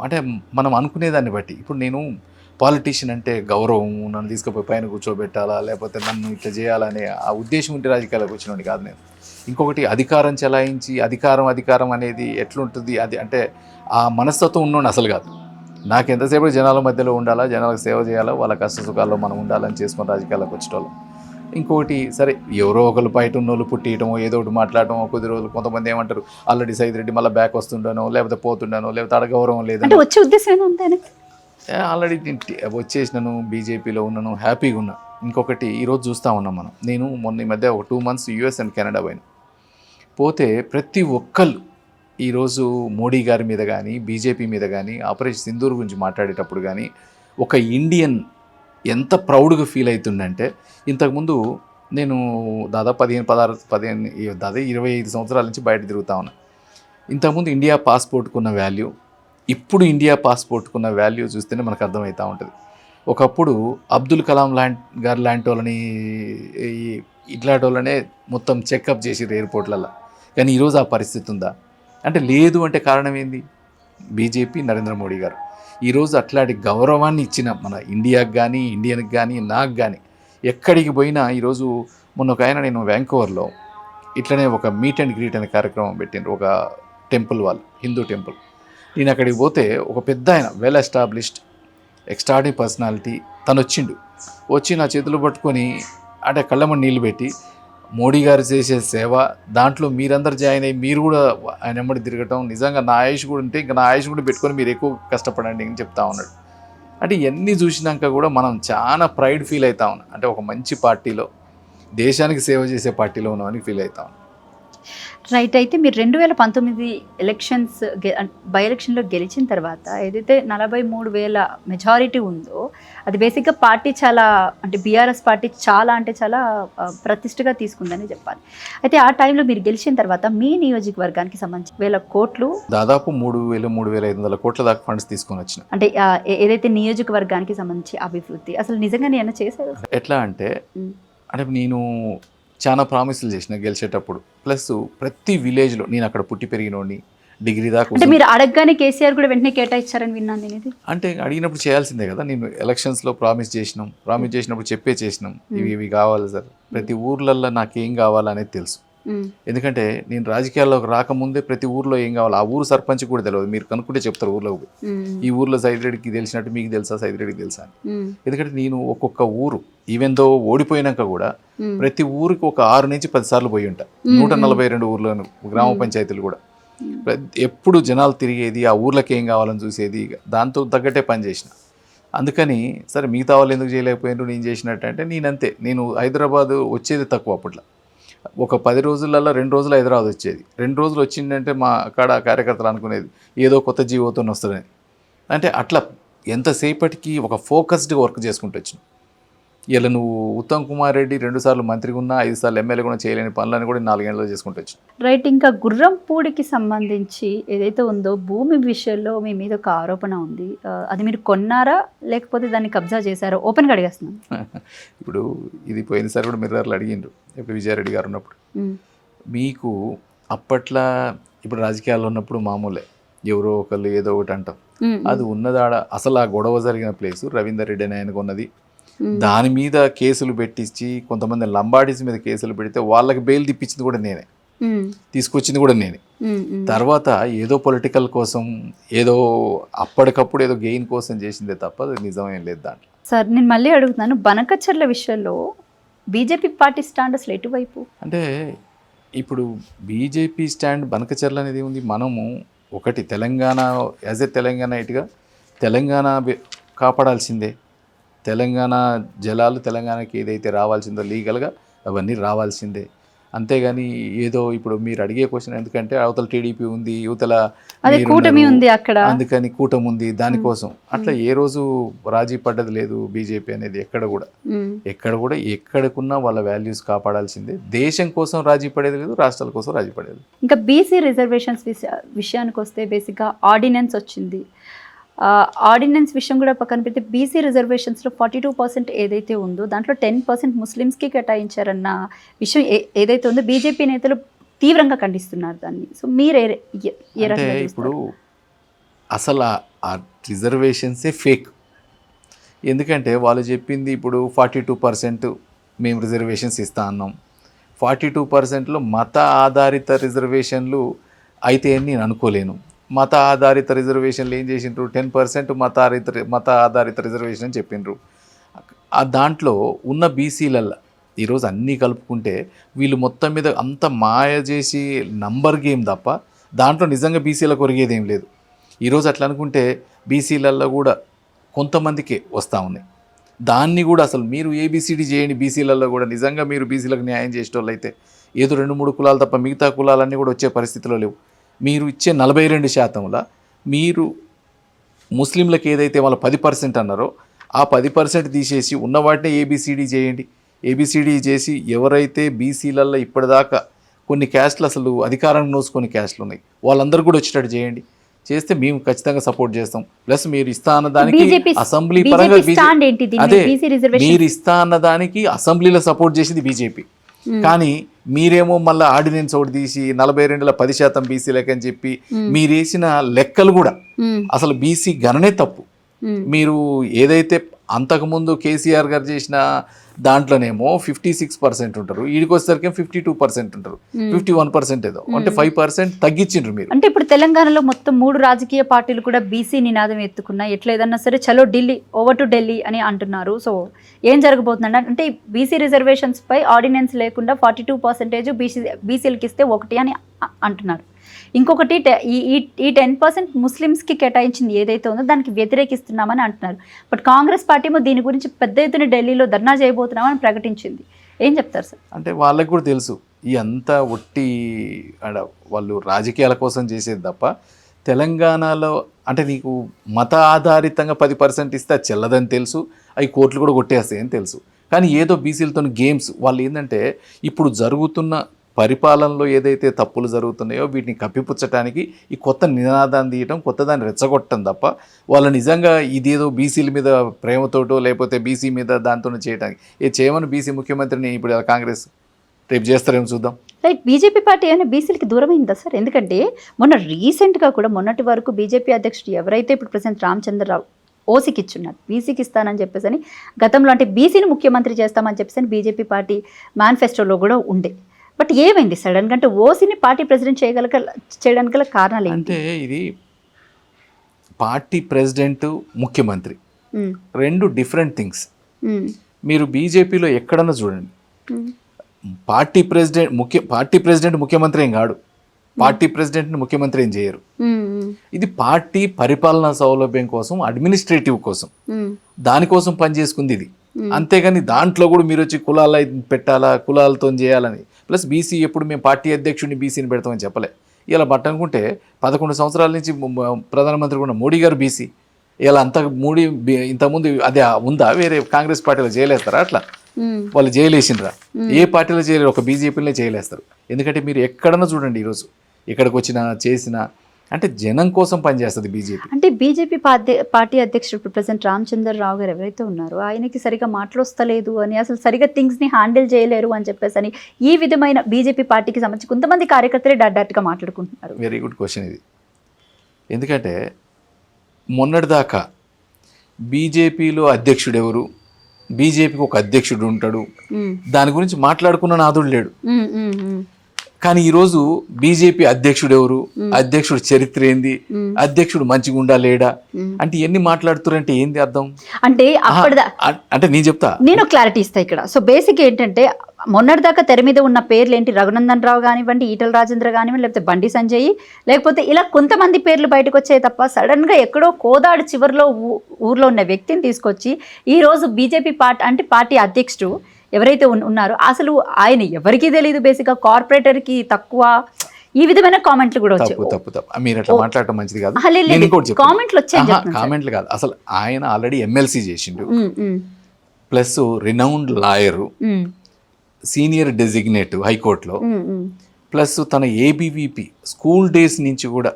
అంటే మనం అనుకునేదాన్ని బట్టి, ఇప్పుడు నేను పాలిటీషియన్ అంటే గౌరవం, నన్ను తీసుకుపోయి పైన కూర్చోబెట్టాలా, లేకపోతే నన్ను ఇట్లా చేయాలనే ఆ ఉద్దేశం ఉంటే రాజకీయాలకు వచ్చినోడి కాదు నేను. ఇంకొకటి అధికారం చెలాయించి అధికారం అనేది ఎట్లుంటుంది, అది అంటే ఆ మనస్తత్వం ఉన్నోడు అసలు కాదు. నాకు ఎంతసేపు జనాల మధ్యలో ఉండాలా, జనాలకు సేవ చేయాలా, వాళ్ళ కష్ట సుఖాల్లో మనం ఉండాలని చేసుకొని రాజకీయాల్లోకి వచ్చేటోళ్ళం. ఇంకోటి సరే ఎవరో ఒకరు బయట ఉన్నోళ్ళు పుట్టియటమో ఏదో ఒకటి మాట్లాడటమో కొద్ది రోజులు కొంతమంది ఏమంటారు ఆల్రెడీ సైద్ రెడ్డి మళ్ళీ బ్యాక్ వస్తుండానో లేకపోతే పోతుండానో లేకపోతే ఆడ గౌరవం అంటే లేదని వచ్చే ఉద్దేశం ఏమైనా ఉందా ఆయనకి? ఆల్రెడీ వచ్చేసినాను, బీజేపీలో ఉన్నాను, హ్యాపీగా ఉన్నా. ఇంకొకటి ఈరోజు చూస్తూ ఉన్నాం మనం. నేను మొన్న ఈ మధ్య ఒక 2 months యూఎస్ అండ్ కెనడా పోతే ప్రతి ఒక్కళ్ళు ఈరోజు మోడీ గారి మీద కానీ బీజేపీ మీద కానీ ఆపరేషన్ సింధూర్ గురించి మాట్లాడేటప్పుడు కానీ ఒక ఇండియన్ ఎంత ప్రౌడ్గా ఫీల్ అవుతుందంటే, ఇంతకుముందు నేను దాదాపు 25 సంవత్సరాల నుంచి బయట తిరుగుతా ఉన్నా. ఇంతకుముందు ఇండియా పాస్పోర్ట్కున్న వాల్యూ, ఇప్పుడు ఇండియా పాస్పోర్ట్కున్న వాల్యూ చూస్తేనే మనకు అర్థమవుతూ ఉంటుంది. ఒకప్పుడు అబ్దుల్ కలాం గారు లాంటి వాళ్ళని ఇట్లాంటి వాళ్ళనే మొత్తం చెకప్ చేసిర్రు ఎయిర్పోర్ట్లలో. కానీ ఈరోజు ఆ పరిస్థితి ఉందా అంటే లేదు. అంటే కారణం ఏంది? బీజేపీ, నరేంద్ర మోడీ గారు. ఈరోజు అట్లాంటి గౌరవాన్ని ఇచ్చిన మన ఇండియాకి కానీ ఇండియన్కి కానీ నాకు కానీ ఎక్కడికి పోయినా ఈరోజు మొన్న ఒక ఆయన నేను వ్యాంకోవర్లో ఇట్లనే ఒక మీట్ అండ్ గ్రీట్ అనే కార్యక్రమం పెట్టిండ్రు, ఒక టెంపుల్ వాళ్ళు, హిందూ టెంపుల్. నేను అక్కడికి పోతే ఒక పెద్ద ఆయన వెల్ ఎస్టాబ్లిష్డ్ ఎక్స్ట్రాడినరీ పర్సనాలిటీ తను వచ్చి నా చేతులు పట్టుకొని అంటే కళ్ళమని నీళ్ళు పెట్టి మోడీ గారు చేసే సేవ దాంట్లో మీరందరూ జాయిన్ అయ్యి మీరు కూడా ఆయన వెంబడి తిరగటం, నిజంగా నా ఆయుష్ కూడా ఉంటే ఇంకా నా ఆయుష్ కూడా పెట్టుకొని మీరు ఎక్కువ కష్టపడండి అని చెప్తా ఉన్నాడు. అంటే ఇవన్నీ చూసినాక కూడా మనం చాలా ప్రైడ్ ఫీల్ అవుతా ఉన్నాం. అంటే ఒక మంచి పార్టీలో దేశానికి సేవ చేసే పార్టీలో ఉన్నామని ఫీల్ అవుతా ఉన్నాం. రైట్. అయితే మీరు 2019 ఎలక్షన్స్ బై ఎలక్షన్లో గెలిచిన తర్వాత ఏదైతే 43,000 మెజారిటీ ఉందో అది బేసిక్గా పార్టీ చాలా అంటే బీఆర్ఎస్ పార్టీ చాలా ప్రతిష్టగా తీసుకుందని చెప్పాలి. అయితే ఆ టైంలో మీరు గెలిచిన తర్వాత మీ నియోజకవర్గానికి సంబంధించి 1,000 కోట్లు దాదాపు 3,500 కోట్ల దాకా ఫండ్స్ తీసుకొని వచ్చిన. అంటే ఏదైతే నియోజకవర్గానికి సంబంధించి అభివృద్ధి అసలు నిజంగా నేను చేశారు ఎట్లా అంటే నేను చాలా ప్రామిసులు చేసిన గెలిచేటప్పుడు. ప్లస్ ప్రతి విలేజ్లో నేను అక్కడ పుట్టి పెరిగినోడిని, డిగ్రీ దాకా. అంటే మీరు అడగగానే కేసీఆర్ కూడా వెంటనే కేటాయించారని విన్నాను నేను. ఇది అంటే అడిగినప్పుడు చేయాల్సిందే కదా. నేను ఎలక్షన్స్లో ప్రామిస్ చేసినప్పుడు చెప్పేసినాం ఇవి కావాలి సార్. ప్రతి ఊర్లల్లో నాకేం కావాలనేది తెలుసు. ఎందుకంటే నేను రాజకీయాల్లోకి రాకముందే ప్రతి ఊర్లో ఏం కావాలి ఆ ఊరు సర్పంచ్ కూడా తెలియదు. మీరు కనుక్కుంటే చెప్తారు ఊర్లోకి పోయి ఈ ఊర్లో సైద్ రెడ్డికి తెలిసినట్టు మీకు తెలుసా, సైద్ రెడ్డికి తెలుసా అని. ఎందుకంటే నేను ఒక్కొక్క ఊరు ఈవెన్ దో ఓడిపోయినాక కూడా ప్రతి ఊరికి ఒక 6 నుంచి 10 సార్లు పోయి ఉంటా. 142 ఊర్లను గ్రామ పంచాయతీలు కూడా ఎప్పుడు జనాలు తిరిగేది, ఆ ఊర్లకి ఏం కావాలని చూసేది, దాంతో తగ్గట్టే పని చేసిన. అందుకని సరే మిగతా వాళ్ళు ఎందుకు చేయలేకపోయినారు నేను చేసినట్టు అంటే నేనంతే. నేను హైదరాబాద్ వచ్చేది తక్కువ అప్పట్లో. ఒక 10 రోజులలో 2 రోజులు హైదరాబాద్ వచ్చేది. 2 రోజులు వచ్చిందంటే మా కాడ కార్యకర్తలు అనుకునేది ఏదో కొత్త జీవోతో వస్తుందని. అంటే అట్లా ఎంతసేపటికి ఒక ఫోకస్డ్గా వర్క్ చేసుకుంటూ వచ్చిన. ఇలా నువ్వు ఉత్తమ్ కుమార్ రెడ్డి 2 సార్లు మంత్రిగా ఉన్నా 5 సార్లు ఎమ్మెల్యే కూడా చేయలేని పనులను కూడా 4 ఏళ్ళలో చేసుకుంటూ వచ్చిన. రైట్. ఇంకా గుర్రంపూడికి సంబంధించి ఏదైతే ఉందో భూమి విషయంలో మీ మీద ఒక ఆరోపణ ఉంది. అది మీరు కొన్నారా లేకపోతే దాన్ని కబ్జా చేశారో? ఓపెన్గా అడిగేస్తున్నాను. ఇప్పుడు ఇది పోయినసారి కూడా మిర్రర్లు అడిగిండ్రు ఇప్పుడు విజయారెడ్డి గారు ఉన్నప్పుడు. మీకు అప్పట్లో ఇప్పుడు రాజకీయాల్లో ఉన్నప్పుడు మామూలే ఎవరో ఒకళ్ళు ఏదో ఒకటి అంటాం. అది ఉన్నదాడ అసలు ఆ గొడవ జరిగిన ప్లేసు రవీందర్ రెడ్డి అని ఆయనకు ఉన్నది. దాని మీద కేసులు పెట్టించి కొంతమంది లంబాడీస్ మీద కేసులు పెడితే వాళ్ళకి బెయిల్ తిప్పించింది కూడా నేనే, తీసుకొచ్చింది కూడా నేనే. తర్వాత ఏదో పొలిటికల్ కోసం ఏదో అప్పటికప్పుడు ఏదో గెయిన్ కోసం చేసిందే తప్ప అది నిజమేం లేదు దాంట్లో. సార్ నేను మళ్ళీ అడుగుతున్నాను, బనకచర్ల విషయంలో బీజేపీ పార్టీ స్టాండ్ అసలు ఎటువైపు? అంటే ఇప్పుడు బీజేపీ స్టాండ్ బనకచర్ల అనేది ఉంది. మనము ఒకటి తెలంగాణ యాజ్ ఎ తెలంగాణ ఇటుగా తెలంగాణ కాపాడాల్సిందే. తెలంగాణ జలాలు తెలంగాణకి ఏదైతే రావాల్సిందో లీగల్గా అవన్నీ రావాల్సిందే. అంతేగాని ఏదో ఇప్పుడు మీరు అడిగే క్వశ్చన్ ఎందుకంటే అవతల టీడీపీ ఉంది, యువతల కూటమి ఉంది, అక్కడ అందుకని కూటమి ఉంది దానికోసం అట్లా ఏ రోజు రాజీ పడ్డది లేదు. బీజేపీ అనేది ఎక్కడ కూడా ఎక్కడికున్నా వాళ్ళ వాల్యూస్ కాపాడాల్సిందే. దేశం కోసం రాజీ పడేది లేదు, రాష్ట్రాల కోసం రాజీ పడేది. ఇంకా బీసీ రిజర్వేషన్స్ విషయానికి వస్తే బేసిక్గా ఆర్డినెన్స్ వచ్చింది. ఆర్డినెన్స్ విషయం కూడా పక్కన పెడితే బీసీ రిజర్వేషన్స్లో 42% ఏదైతే ఉందో దాంట్లో 10% ముస్లిమ్స్కి కేటాయించారన్న విషయం ఏదైతే ఉందో బీజేపీ నేతలు తీవ్రంగా ఖండిస్తున్నారు దాన్ని. సో మీరు ఏ రకంగా ఇప్పుడు అసలు ఆ రిజర్వేషన్సే ఫేక్. ఎందుకంటే వాళ్ళు చెప్పింది ఇప్పుడు 42% మేము రిజర్వేషన్స్ ఇస్తా అన్నాం. 42%లో మత ఆధారిత రిజర్వేషన్లు అయితే అని నేను అనుకోలేను. మత ఆధారిత రిజర్వేషన్లు ఏం చేసిండ్రు 10% మత ఆధారిత రిజర్వేషన్ అని చెప్పిండ్రు. ఆ దాంట్లో ఉన్న బీసీలల్లో ఈరోజు అన్నీ కలుపుకుంటే వీళ్ళు మొత్తం మీద అంత మాయ చేసి నంబర్ గేమ్ తప్ప దాంట్లో నిజంగా బీసీలకు ఒరిగేది ఏం లేదు. ఈరోజు అట్లా అనుకుంటే బీసీలల్లో కూడా కొంతమందికే వస్తూ ఉన్నాయి. దాన్ని కూడా అసలు మీరు ఏబిసిడి చేయండి బీసీలలో కూడా నిజంగా మీరు బీసీలకు న్యాయం చేసేటోళ్ళు అయితే ఏదో 2-3 కులాలు తప్ప మిగతా కులాలన్నీ కూడా వచ్చే పరిస్థితిలో లేవు. మీరు ఇచ్చే 42% మీరు ముస్లింలకు ఏదైతే వాళ్ళ 10% అన్నారో ఆ 10% తీసేసి ఉన్న వాటినే ఏబిసిడి చేయండి. ఏబిసిడి చేసి ఎవరైతే బీసీలలో ఇప్పటిదాకా కొన్ని క్యాస్ట్లు అసలు అధికారం నోసుకొని క్యాస్ట్లు ఉన్నాయి వాళ్ళందరూ కూడా వచ్చేటట్టు చేయండి. చేస్తే మేము ఖచ్చితంగా సపోర్ట్ చేస్తాం. ప్లస్ మీరు ఇస్తా అన్నదానికి అసెంబ్లీ పరంగా అదే మీరు ఇస్తా అన్నదానికి అసెంబ్లీలో సపోర్ట్ చేసింది బీజేపీ. కానీ మీరేమో మళ్ళీ ఆర్డినెన్స్ ఒకటి తీసి 42లో 10% బీసీలకి అని చెప్పి మీరు వేసిన లెక్కలు కూడా అసలు బీసీ గణనే తప్పు. మీరు ఏదైతే అంతకుముందు కేసీఆర్ గారు చేసిన దాంట్లోనేమో 56% ఉంటారు, వీడికి వచ్చేసరికి 52% ఉంటారు, 51% ఏదో అంటే 5% తగ్గించిండ్రు మీరు. అంటే ఇప్పుడు తెలంగాణలో మొత్తం 3 రాజకీయ పార్టీలు కూడా బీసీ నినాదం ఎత్తుకున్నాయి. ఎట్లా ఏదన్నా సరే చలో ఢిల్లీ, ఓవర్ టు ఢిల్లీ అని అంటున్నారు. సో ఏం జరగబోతుందంటే అంటే బీసీ రిజర్వేషన్స్ పై ఆర్డినెన్స్ లేకుండా 42% బీసీలకి ఇస్తే 1 అని అంటున్నారు. ఇంకొకటి ఈ 10% ముస్లిమ్స్కి కేటాయించింది ఏదైతే ఉందో దానికి వ్యతిరేకిస్తున్నామని అంటున్నారు. బట్ కాంగ్రెస్ పార్టీ ఏమో దీని గురించి పెద్ద ఎత్తున ఢిల్లీలో ధర్నా చేయబోతున్నామని ప్రకటించింది. ఏం చెప్తారు సార్? అంటే వాళ్ళకి కూడా తెలుసు ఈ అంతా ఒట్టి వాళ్ళు రాజకీయాల కోసం చేసేది తప్ప తెలంగాణలో అంటే నీకు మత ఆధారితంగా 10% ఇస్తే అది చెల్లదని తెలుసు, అవి కోర్టులు కూడా కొట్టేస్తాయని తెలుసు. కానీ ఏదో బీసీలతో గేమ్స్ వాళ్ళు ఏంటంటే ఇప్పుడు జరుగుతున్న పరిపాలనలో ఏదైతే తప్పులు జరుగుతున్నాయో వీటిని కప్పిపుచ్చటానికి ఈ కొత్త నినాదాన్ని తీయటం, కొత్త దాన్ని రెచ్చగొట్టడం తప్ప వాళ్ళు నిజంగా ఇదేదో బీసీల మీద ప్రేమతోటో లేకపోతే బీసీ మీద దాంతో చేయడానికి చేయమని బీసీ ముఖ్యమంత్రిని ఇప్పుడు కాంగ్రెస్ రేపు చేస్తారేమో చూద్దాం. రైట్. బీజేపీ పార్టీ అయినా బీసీలకి దూరమైందా సార్? ఎందుకంటే మొన్న రీసెంట్గా కూడా మొన్నటి వరకు బీజేపీ అధ్యక్షుడు ఎవరైతే ఇప్పుడు ప్రెసిడెంట్ రామచంద్రరావు ఓసీకి ఇచ్చున్నారు, బీసీకి ఇస్తానని చెప్పేసి అని గతంలో అంటే బీసీని ముఖ్యమంత్రి చేస్తామని చెప్పేసి బీజేపీ పార్టీ మేనిఫెస్టోలో కూడా ఉండే. బట్ ఏమైంది సడన్గా అంటే ఓసీని పార్టీ ప్రెసిడెంట్ చేయడానికి గల కారణాలు అంటే ఇది పార్టీ ప్రెసిడెంట్ ముఖ్యమంత్రి 2 డిఫరెంట్ థింగ్స్. మీరు బీజేపీలో ఎక్కడన్నా చూడండి పార్టీ ప్రెసిడెంట్ ముఖ్యమంత్రి ఏం కాడు, పార్టీ ప్రెసిడెంట్ని ముఖ్యమంత్రి ఏం చేయరు. ఇది పార్టీ పరిపాలనా సౌలభ్యం కోసం, అడ్మినిస్ట్రేటివ్ కోసం, దానికోసం పనిచేసుకుంది ఇది. అంతేగాని దాంట్లో కూడా మీరు వచ్చి కులాల పెట్టాలా, కులాలతో చేయాలని. ప్లస్ బీసీ ఎప్పుడు మేము పార్టీ అధ్యక్షుడిని బీసీని పెడతామని చెప్పలే. ఇలా బట్టనుకుంటే 11 సంవత్సరాల నుంచి ప్రధానమంత్రి కూడా మోడీ గారు బీసీ. ఇలా ఇంతకుముందు అదే ఉందా? వేరే కాంగ్రెస్ పార్టీలో జైలేస్తారా? అట్లా వాళ్ళు జైలేసిండ్రా? ఏ పార్టీలో చేయలేరు, ఒక బీజేపీలోనే జైలేస్తారు. ఎందుకంటే మీరు ఎక్కడన్నా చూడండి ఈరోజు ఇక్కడికి వచ్చినా చేసినా అంటే జనం కోసం పనిచేస్తుంది బీజేపీ. అంటే బీజేపీ పార్టీ అధ్యక్షుడు ప్రెసిడెంట్ రామచంద్రరావు గారు ఎవరైతే ఉన్నారో ఆయనకి సరిగా మాట్లాడలేదు అని, అసలు సరిగా థింగ్స్ని హ్యాండిల్ చేయలేరు అని చెప్పేసి అని ఈ విధమైన బీజేపీ పార్టీకి సంబంధించి కొంతమంది కార్యకర్తలే డైరెక్ట్గా మాట్లాడుకుంటున్నారు. వెరీ గుడ్ క్వశ్చన్ ఇది. ఎందుకంటే మొన్నటిదాకా బీజేపీలో అధ్యక్షుడు ఎవరు, బీజేపీకి ఒక అధ్యక్షుడు ఉంటాడు, దాని గురించి మాట్లాడుకున్న నాదుడు లేడు. కానీ ఈరోజు బీజేపీ అధ్యక్షుడు ఎవరు, అధ్యక్షుడు చరిత్ర ఏంది, అధ్యక్షుడు మంచిగా ఉండా లేడా అంటే ఎన్ని మాట్లాడుతారంటే ఏంది అర్థం? అంటే అంటే నేను చెప్తా, నేను క్లారిటీ ఇస్తా ఇక్కడ. సో బేసిక్ ఏంటంటే మొన్నటిదాకా తెర మీద ఉన్న పేర్లు ఏంటి, రఘునందన్ రావు కానివ్వండి, ఈటల రాజేంద్ర కానివ్వండి, లేకపోతే బండి సంజయ్, లేకపోతే ఇలా కొంతమంది పేర్లు బయటకు వచ్చాయి తప్ప సడన్గా ఎక్కడో కోదాడు చివరిలో ఊర్లో ఉన్న వ్యక్తిని తీసుకొచ్చి ఈరోజు బీజేపీ పార్టీ అధ్యక్షుడు ఎవరైతే ఉన్నారో అసలు ఆయన ఎవరికీ తెలియదు, బేసిక్గా కార్పొరేటర్కి తక్కువ, ఈ విధమైన కామెంట్లు కూడా వచ్చాయి. తప్పు మీరు అట్లా మాట్లాడటం మంచిది కాదు. కామెంట్లు వచ్చాయి, కామెంట్లు కాదు, అసలు ఆయన ఆల్రెడీ ఎమ్మెల్సీ చేసిండు, plus renowned lawyer, senior designate హైకోర్టులో, ప్లస్ తన ఏబీవీపీ స్కూల్ డేస్ నుంచి కూడా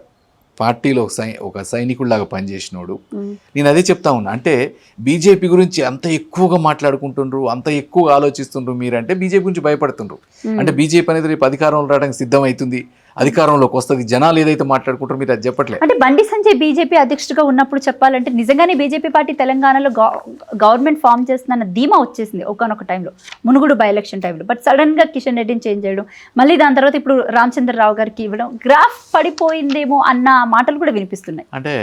పార్టీలో ఒక సైనికుడిలాగా పనిచేసినోడు. నేను అదే చెప్తా ఉన్నా, అంటే బీజేపీ గురించి అంత ఎక్కువగా మాట్లాడుకుంటుండ్రు, అంత ఎక్కువగా ఆలోచిస్తుండ్రు మీరంటే బీజేపీ గురించి భయపడుతుండ్రు. అంటే బీజేపీ అనేది రేపు అధికారంలో రావడానికి సిద్ధమవుతుంది అధికారంలోకి వస్తుంది, జనాలు ఏదైతే మాట్లాడుకుంటారో మీరు అది చెప్పట్లేదు. అంటే బండి సంజయ్ బీజేపీ అధ్యక్షుడిగా ఉన్నప్పుడు చెప్పాలంటే నిజంగానే బీజేపీ పార్టీ తెలంగాణలో గవర్నమెంట్ ఫామ్ చేస్తుందన్న ధీమా వచ్చేసింది ఒకనొక టైంలో, మునుగుడు బై ఎలక్షన్ టైంలో. బట్ సడన్గా కిషన్ రెడ్డిని చేంజ్ చేయడం, మళ్ళీ దాని తర్వాత ఇప్పుడు రామచంద్రరావు గారికి ఇవ్వడం, గ్రాఫ్ పడిపోయిందేమో అన్న మాటలు కూడా వినిపిస్తున్నాయి. అంటే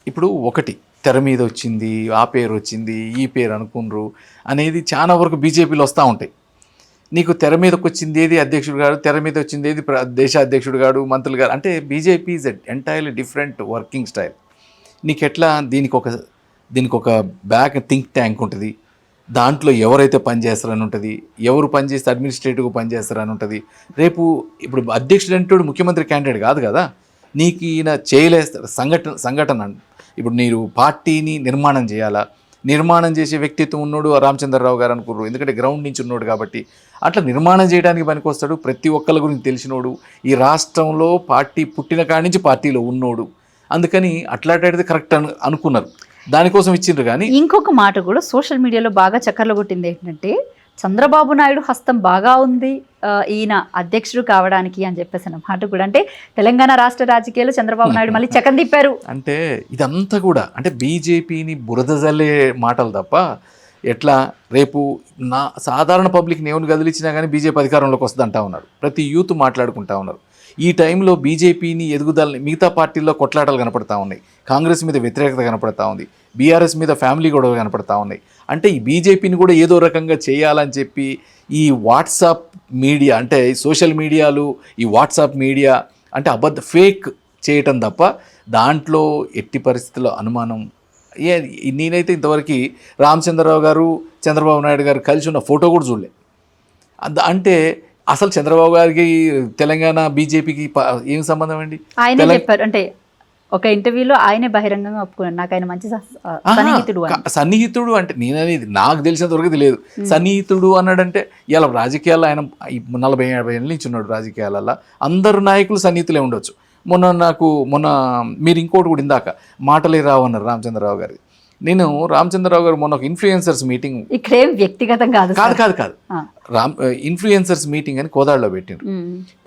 ఇప్పుడు ఒకటి తెర మీద వచ్చింది, ఆ పేరు వచ్చింది, ఈ పేరు అనుకున్నారు అనేది చాలా వరకు బీజేపీలో వస్తూ ఉంటాయి. నీకు తెర మీదకి వచ్చింది ఏది అధ్యక్షుడు గారు, తెర మీద వచ్చింది ఏది దేశ అధ్యక్షుడు గారు, మంత్రులు గారు. అంటే BJP is entirely different working style. నీకు ఎట్లా దీనికి ఒక బ్యాక్ థింక్ ట్యాంక్ ఉంటుంది, దాంట్లో ఎవరైతే పనిచేస్తారని ఉంటుంది, ఎవరు పనిచేస్తే అడ్మినిస్ట్రేటివ్గా పనిచేస్తారని ఉంటుంది. రేపు ఇప్పుడు అధ్యక్షుడు అంటే ముఖ్యమంత్రి క్యాండిడేట్ కాదు కదా, నీకు ఈయన చేయలేస్తారు సంఘటన. ఇప్పుడు మీరు పార్టీని నిర్మాణం చేయాలా, నిర్మాణం చేసే వ్యక్తిత్వం ఉన్నాడు రామచంద్రరావు గారు అనుకున్నారు, ఎందుకంటే గ్రౌండ్ నుంచి ఉన్నాడు కాబట్టి. అట్లా నిర్మాణం చేయడానికి పనికొస్తాడు, ప్రతి ఒక్కళ్ళ గురించి తెలిసినోడు, ఈ రాష్ట్రంలో పార్టీ పుట్టిన కాడి నుంచి పార్టీలో ఉన్నోడు. అందుకని అట్లాంటిది కరెక్ట్ అనుకున్నారు, దానికోసం ఇచ్చిండ్రు. కానీ ఇంకొక మాట కూడా సోషల్ మీడియాలో బాగా చక్కర్లు కొట్టింది ఏంటంటే, చంద్రబాబు నాయుడు హస్తం బాగా ఉంది ఈయన అధ్యక్షుడు కావడానికి అని చెప్పేసి అన్నమాట కూడా. అంటే తెలంగాణ రాష్ట్ర రాజకీయాలు చంద్రబాబు నాయుడు మళ్ళీ చక్కం తిప్పారు. అంటే ఇదంతా కూడా అంటే బీజేపీని బురద జల్లే మాటలు తప్ప, ఎట్లా రేపు నా సాధారణ పబ్లిక్ని ఎవరిని కదిలించినా కానీ బీజేపీ అధికారంలోకి వస్తుంది అంటా ఉన్నారు, ప్రతి యూత్ మాట్లాడుకుంటా ఉన్నారు. ఈ టైంలో బీజేపీని ఎదుగుదలని మిగతా పార్టీల్లో కొట్లాటలు కనపడతా ఉన్నాయి, కాంగ్రెస్ మీద వ్యతిరేకత కనపడతా ఉంది, బీఆర్ఎస్ మీద ఫ్యామిలీ గొడవ కనపడతా ఉన్నాయి. అంటే ఈ బీజేపీని కూడా ఏదో రకంగా చేయాలని చెప్పి ఈ వాట్సాప్ మీడియా, అంటే సోషల్ మీడియాలు, ఈ వాట్సాప్ మీడియా అంటే ఫేక్ చేయటం తప్ప దాంట్లో ఎట్టి పరిస్థితుల్లో అనుమానం. నేనైతే ఇంతవరకు రామచంద్రరావు గారు చంద్రబాబు నాయుడు గారు కలిసి ఉన్న ఫోటో కూడా చూడలే. అంటే అసలు చంద్రబాబు గారికి తెలంగాణ బీజేపీకి ఏం సంబంధం అండి? ఆయన చెప్పారు, అంటే ఒక ఇంటర్వ్యూలో ఆయనే బహిరంగంగా ఒప్పుకున్నాడు, నాకు ఆయన మంచి సన్నిహితుడు అంటే నేననేది నాకు తెలిసినంత వరకు తెలియదు. సన్నిహితుడు అన్నాడంటే ఇలా రాజకీయాల్లో ఆయన 40-50 ఏళ్ళ నుంచి ఉన్నాడు రాజకీయాలలో, అందరు నాయకులు సన్నిహితులే ఉండొచ్చు. మొన్న మీరు ఇంకోటి కూడా ఇందాక మాటలే రావు అన్నారు రామచంద్రరావు గారి. నేను రామచంద్రరావు గారు మొన్న ఒక ఇన్ఫ్లుయెన్సర్స్ మీటింగ్, ఇక్కడేం వ్యక్తిగతం కాదు ఇన్ఫ్లుయెన్సర్స్ మీటింగ్ అని కోదాడలో పెట్టిండ్రు.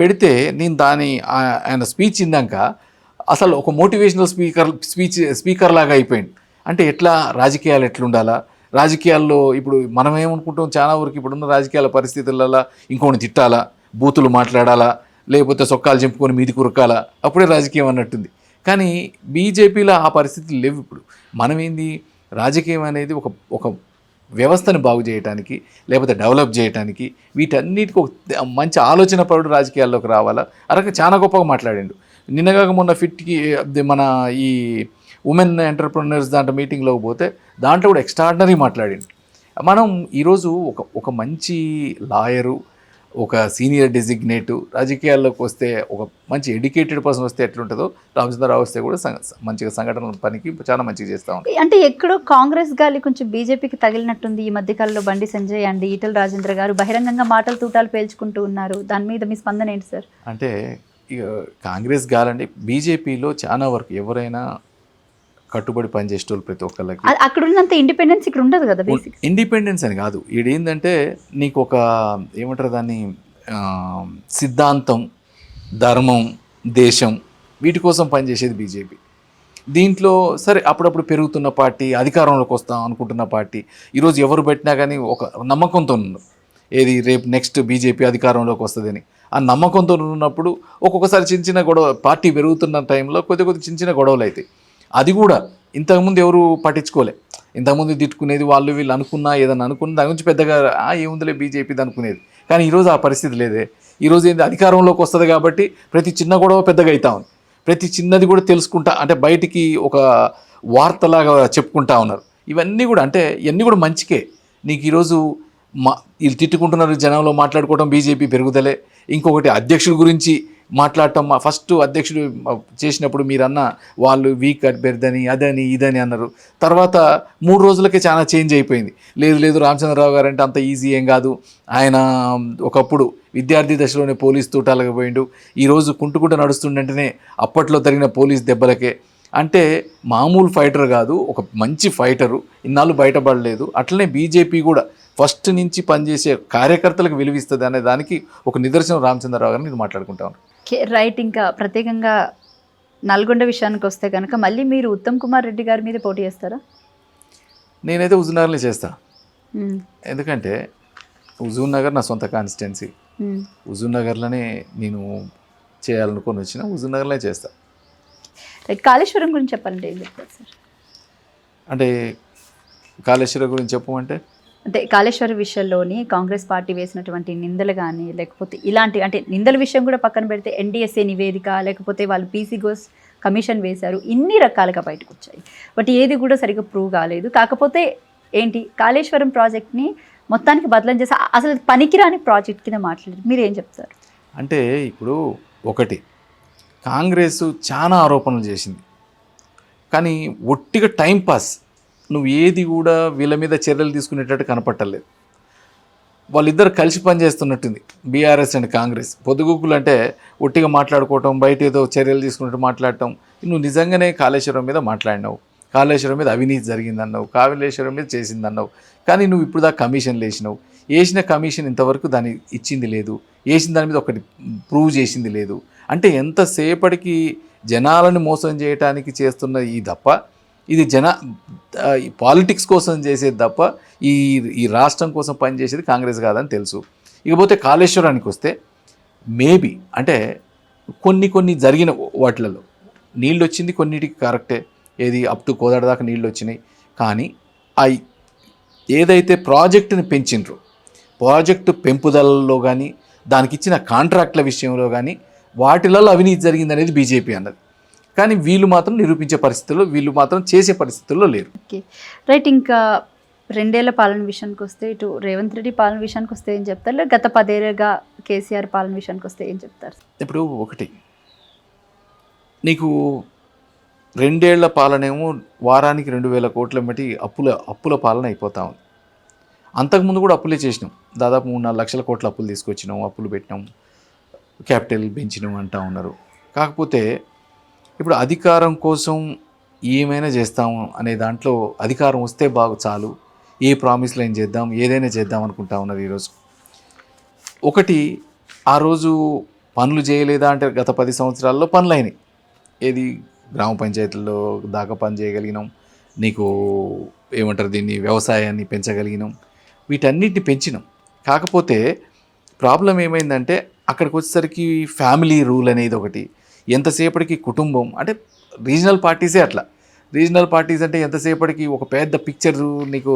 పెడితే నేను ఆయన స్పీచ్ ఇందాక అసలు ఒక మోటివేషనల్ స్పీకర్ లాగా అయిపోయింది. అంటే ఎట్లా రాజకీయాలు ఎట్లుండాలా, రాజకీయాల్లో ఇప్పుడు మనం ఏమనుకుంటాం చాలా వరకు ఇప్పుడున్న రాజకీయాల పరిస్థితులలో ఇంకోటి తిట్టాలా, బూతులు మాట్లాడాలా, లేకపోతే సొక్కాలు చెంపుకొని మీది కురకాలా, అప్పుడే రాజకీయం అన్నట్టుంది. కానీ బీజేపీలో ఆ పరిస్థితులు లేవు. ఇప్పుడు మనం ఏంది, రాజకీయం అనేది ఒక వ్యవస్థను బాగు చేయడానికి లేకపోతే డెవలప్ చేయడానికి, వీటన్నిటికీ ఒక మంచి ఆలోచన పరుడు రాజకీయాల్లోకి రావాలా. అరక చాలా గొప్పగా మాట్లాడిండు. నిన్నగాక మొన్న ఫిట్కి మన ఈ ఉమెన్ ఎంటర్ప్రెన్యూర్స్ దాంట్లో మీటింగ్లోకి పోతే దాంట్లో కూడా ఎక్స్ట్రాడినరీ మాట్లాడిండు. మనం ఈరోజు ఒక మంచి లాయరు, ఒక సీనియర్ డెసిగ్నేటు రాజకీయాల్లోకి వస్తే, ఒక మంచి ఎడ్యుకేటెడ్ పర్సన్ వస్తే ఎట్లుంటుందో, రామచంద్రరావు వస్తే కూడా మంచిగా సంఘటనల పనికి చాలా మంచిగా చేస్తూ ఉంటాయి. అంటే ఎక్కడో కాంగ్రెస్ గాలి కొంచెం బీజేపీకి తగిలినట్టుంది ఈ మధ్యకాలంలో. బండి సంజయ్ అండ్ ఈటల రాజేంద్ర గారు బహిరంగంగా మాటలు తూటాలు పేల్చుకుంటూ ఉన్నారు, దాని మీద మీ స్పందన ఏంటి సార్? అంటే ఇక కాంగ్రెస్ గాలండి, బీజేపీలో చాలా వరకు ఎవరైనా కట్టుబడి పనిచేసేటోళ్ళు ప్రతి ఒక్కళ్ళకి. అక్కడ ఉన్నంత ఇండిపెండెన్స్ ఇక్కడ ఉండదు కదా. ఇండిపెండెన్స్ అని కాదు, ఏంటంటే నీకు ఒక ఏమంటారు దాన్ని, సిద్ధాంతం, ధర్మం, దేశం, వీటి కోసం పనిచేసేది బీజేపీ. దీంట్లో సరే అప్పుడప్పుడు పెరుగుతున్న పార్టీ, అధికారంలోకి వస్తాం అనుకుంటున్న పార్టీ, ఈరోజు ఎవరు పెట్టినా కానీ ఒక నమ్మకంతో ఉన్నారు, ఏది రేపు నెక్స్ట్ బీజేపీ అధికారంలోకి వస్తుందని. ఆ నమ్మకంతో ఉన్నప్పుడు ఒక్కొక్కసారి చిన్న చిన్న గొడవ, పార్టీ పెరుగుతున్న టైంలో కొద్ది చిన్న చిన్న గొడవలు అవుతాయి. అది కూడా ఇంతకుముందు ఎవరు పట్టించుకోలే. ఇంతకుముందు తిట్టుకునేది వాళ్ళు వీళ్ళు అనుకున్నా, ఏదన్నా అనుకున్న దాని గురించి పెద్దగా ఏముందిలే బీజేపీది అనుకునేది. కానీ ఈరోజు ఆ పరిస్థితి లేదే. ఈరోజు ఏంది, అధికారంలోకి వస్తుంది కాబట్టి ప్రతి చిన్న గొడవ పెద్దగా అవుతా ఉంది, ప్రతి చిన్నది కూడా తెలుసుకుంటా, అంటే బయటికి ఒక వార్తలాగా చెప్పుకుంటా ఉన్నారు. ఇవన్నీ కూడా అంటే ఇవన్నీ కూడా మంచికే. నీకు ఈరోజు వీళ్ళు తిట్టుకుంటున్నారు, జనంలో మాట్లాడుకోవడం బీజేపీ పెరుగుదలే. ఇంకొకటి అధ్యక్షుడి గురించి మాట్లాడటం, ఫస్ట్ అధ్యక్షుడు చేసినప్పుడు మీరన్న వాళ్ళు వీక్ అభ్యర్థని అదని ఇదని అన్నారు. తర్వాత 3 రోజులకే చాలా చేంజ్ అయిపోయింది. లేదు రామచంద్రరావు గారు అంటే అంత ఈజీ ఏం కాదు, ఆయన ఒకప్పుడు విద్యార్థి దశలోనే పోలీస్ తూటాలకు పోయిండు, ఈరోజు కుంటుకుంటూ నడుస్తుండంటేనే అప్పట్లో జరిగిన పోలీస్ దెబ్బలకే. అంటే మామూలు ఫైటర్ కాదు, ఒక మంచి ఫైటరు, ఇన్నాళ్ళు బయటపడలేదు. అట్లనే బీజేపీ కూడా ఫస్ట్ నుంచి పనిచేసే కార్యకర్తలకు విలువిస్తుంది అనే దానికి ఒక నిదర్శనం రామచంద్రరావు గారిని నేను మాట్లాడుకుంటా ఉన్నాను. రైట్. ఇంకా ప్రత్యేకంగా నల్గొండ విషయానికి వస్తే కనుక మళ్ళీ మీరు ఉత్తమ్ కుమార్ రెడ్డి గారి మీద పోటీ చేస్తారా? నేనైతే హుజూర్నగర్లో చేస్తా. ఎందుకంటే హుజూర్నగర్ నా సొంత కాన్స్టిట్యున్సీ. హుజూర్నగర్లోనే నేను చేయాలనుకొని వచ్చిన హుజూర్నగర్లో చేస్తా. రైట్. కాళేశ్వరం గురించి చెప్పాలంటే ఏం చెప్తారు సార్? అంటే కాళేశ్వరం గురించి చెప్పమంటే అంటే కాళేశ్వరం విషయంలోని కాంగ్రెస్ పార్టీ వేసినటువంటి నిందలు కానీ, లేకపోతే ఇలాంటి అంటే నిందల విషయం కూడా పక్కన పెడితే ఎన్డీఎస్ఏ నివేదిక, లేకపోతే వాళ్ళు పీసీ గోస్ కమిషన్ వేశారు, ఇన్ని రకాలుగా బయటకు వచ్చాయి. బట్ ఏది కూడా సరిగ్గా ప్రూవ్ కాలేదు. కాకపోతే ఏంటి, కాళేశ్వరం ప్రాజెక్ట్ని మొత్తానికి బదలం చేసి అసలు పనికిరాని ప్రాజెక్ట్ కింద మాట్లాడారు. మీరు ఏం చెప్తారు? అంటే ఇప్పుడు ఒకటి, కాంగ్రెస్ చాలా ఆరోపణలు చేసింది, కానీ ఒట్టిగా టైంపాస్. నువ్వు ఏది కూడా వీళ్ళ మీద చర్యలు తీసుకునేటట్టు కనపట్టలేదు. వాళ్ళిద్దరు కలిసి పనిచేస్తున్నట్టుంది, బీఆర్ఎస్ అండ్ కాంగ్రెస్. పొద్దుగుకులు అంటే ఒట్టిగా మాట్లాడుకోవటం, బయట ఏదో చర్యలు తీసుకున్నట్టు మాట్లాడటం. నువ్వు నిజంగానే కాళేశ్వరం మీద మాట్లాడినావు, కాళేశ్వరం మీద అవినీతి జరిగిందన్నావు, కాళేశ్వరం మీద చేసిందన్నావు, కానీ నువ్వు ఇప్పుడు దాకా కమిషన్లు వేసినావు. వేసిన కమిషన్ ఇంతవరకు దాన్ని ఇచ్చింది లేదు, వేసిన దాని మీద ఒకటి ప్రూవ్ చేసింది లేదు. అంటే ఎంతసేపటికి జనాలను మోసం చేయడానికి చేస్తున్న ఈ తప్ప, ఇది పాలిటిక్స్ కోసం చేసేది తప్ప ఈ రాష్ట్రం కోసం పనిచేసేది కాంగ్రెస్ కాదని తెలుసు. ఇకపోతే కాళేశ్వరానికి వస్తే మేబీ అంటే కొన్ని జరిగిన వాటిలలో నీళ్ళు వచ్చింది, కొన్నిటికి కరెక్టే. ఏది అప్ టు కోదాడ దాకా నీళ్ళు వచ్చినాయి, కానీ ఏదైతే ప్రాజెక్టుని పెంచిండ్రో, ప్రాజెక్టు పెంపుదలలో కానీ, దానికి ఇచ్చిన కాంట్రాక్ట్ల విషయంలో కానీ, వాటిలలో అవినీతి జరిగిందనేది బీజేపీ అన్నది. కానీ వీళ్ళు మాత్రం నిరూపించే పరిస్థితుల్లో, వీళ్ళు మాత్రం చేసే పరిస్థితుల్లో లేరు. Okay, right. ఇంకా 2 ఏళ్ల పాలన విషయానికి వస్తే, ఇటు రేవంత్ రెడ్డి పాలన విషయానికి వస్తే ఏం చెప్తారు? గత 10 ఏళ్ళుగా కేసీఆర్ పాలన విషయానికి వస్తే ఏం చెప్తారు? ఇప్పుడు ఒకటి, నీకు 2 ఏళ్ల పాలనేమో వారానికి 2,000 కోట్ల మట్టి అప్పుల పాలన అయిపోతా ఉంది. అంతకుముందు కూడా అప్పులే చేసినాం, దాదాపు 3-4 లక్షల కోట్ల అప్పులు తీసుకొచ్చినాం, అప్పులు పెట్టినాం, క్యాపిటల్ పెంచినాం అంటూ ఉన్నారు. కాకపోతే ఇప్పుడు అధికారం కోసం ఏమైనా చేస్తాము అనే దాంట్లో, అధికారం వస్తే చాలు, ఏ ప్రామిస్లు ఏం చేద్దాం, ఏదైనా చేద్దాం అనుకుంటా ఉన్నారు ఈరోజు. ఒకటి, ఆ రోజు పనులు చేయలేదా అంటే గత 10 సంవత్సరాల్లో పనులు అయినాయి. ఏది గ్రామ పంచాయతీల్లో దాకా పని చేయగలిగినాం, నీకు ఏమంటారు దీన్ని, వ్యవసాయాన్ని పెంచగలిగినాం, వీటన్నిటిని పెంచినాం. కాకపోతే ప్రాబ్లం ఏమైందంటే అక్కడికి వచ్చేసరికి ఫ్యామిలీ రూల్ అనేది ఒకటి, ఎంతసేపటికి కుటుంబం అంటే రీజనల్ పార్టీసే అట్లా. రీజనల్ పార్టీస్ అంటే ఎంతసేపటికి ఒక పెద్ద పిక్చర్, నీకు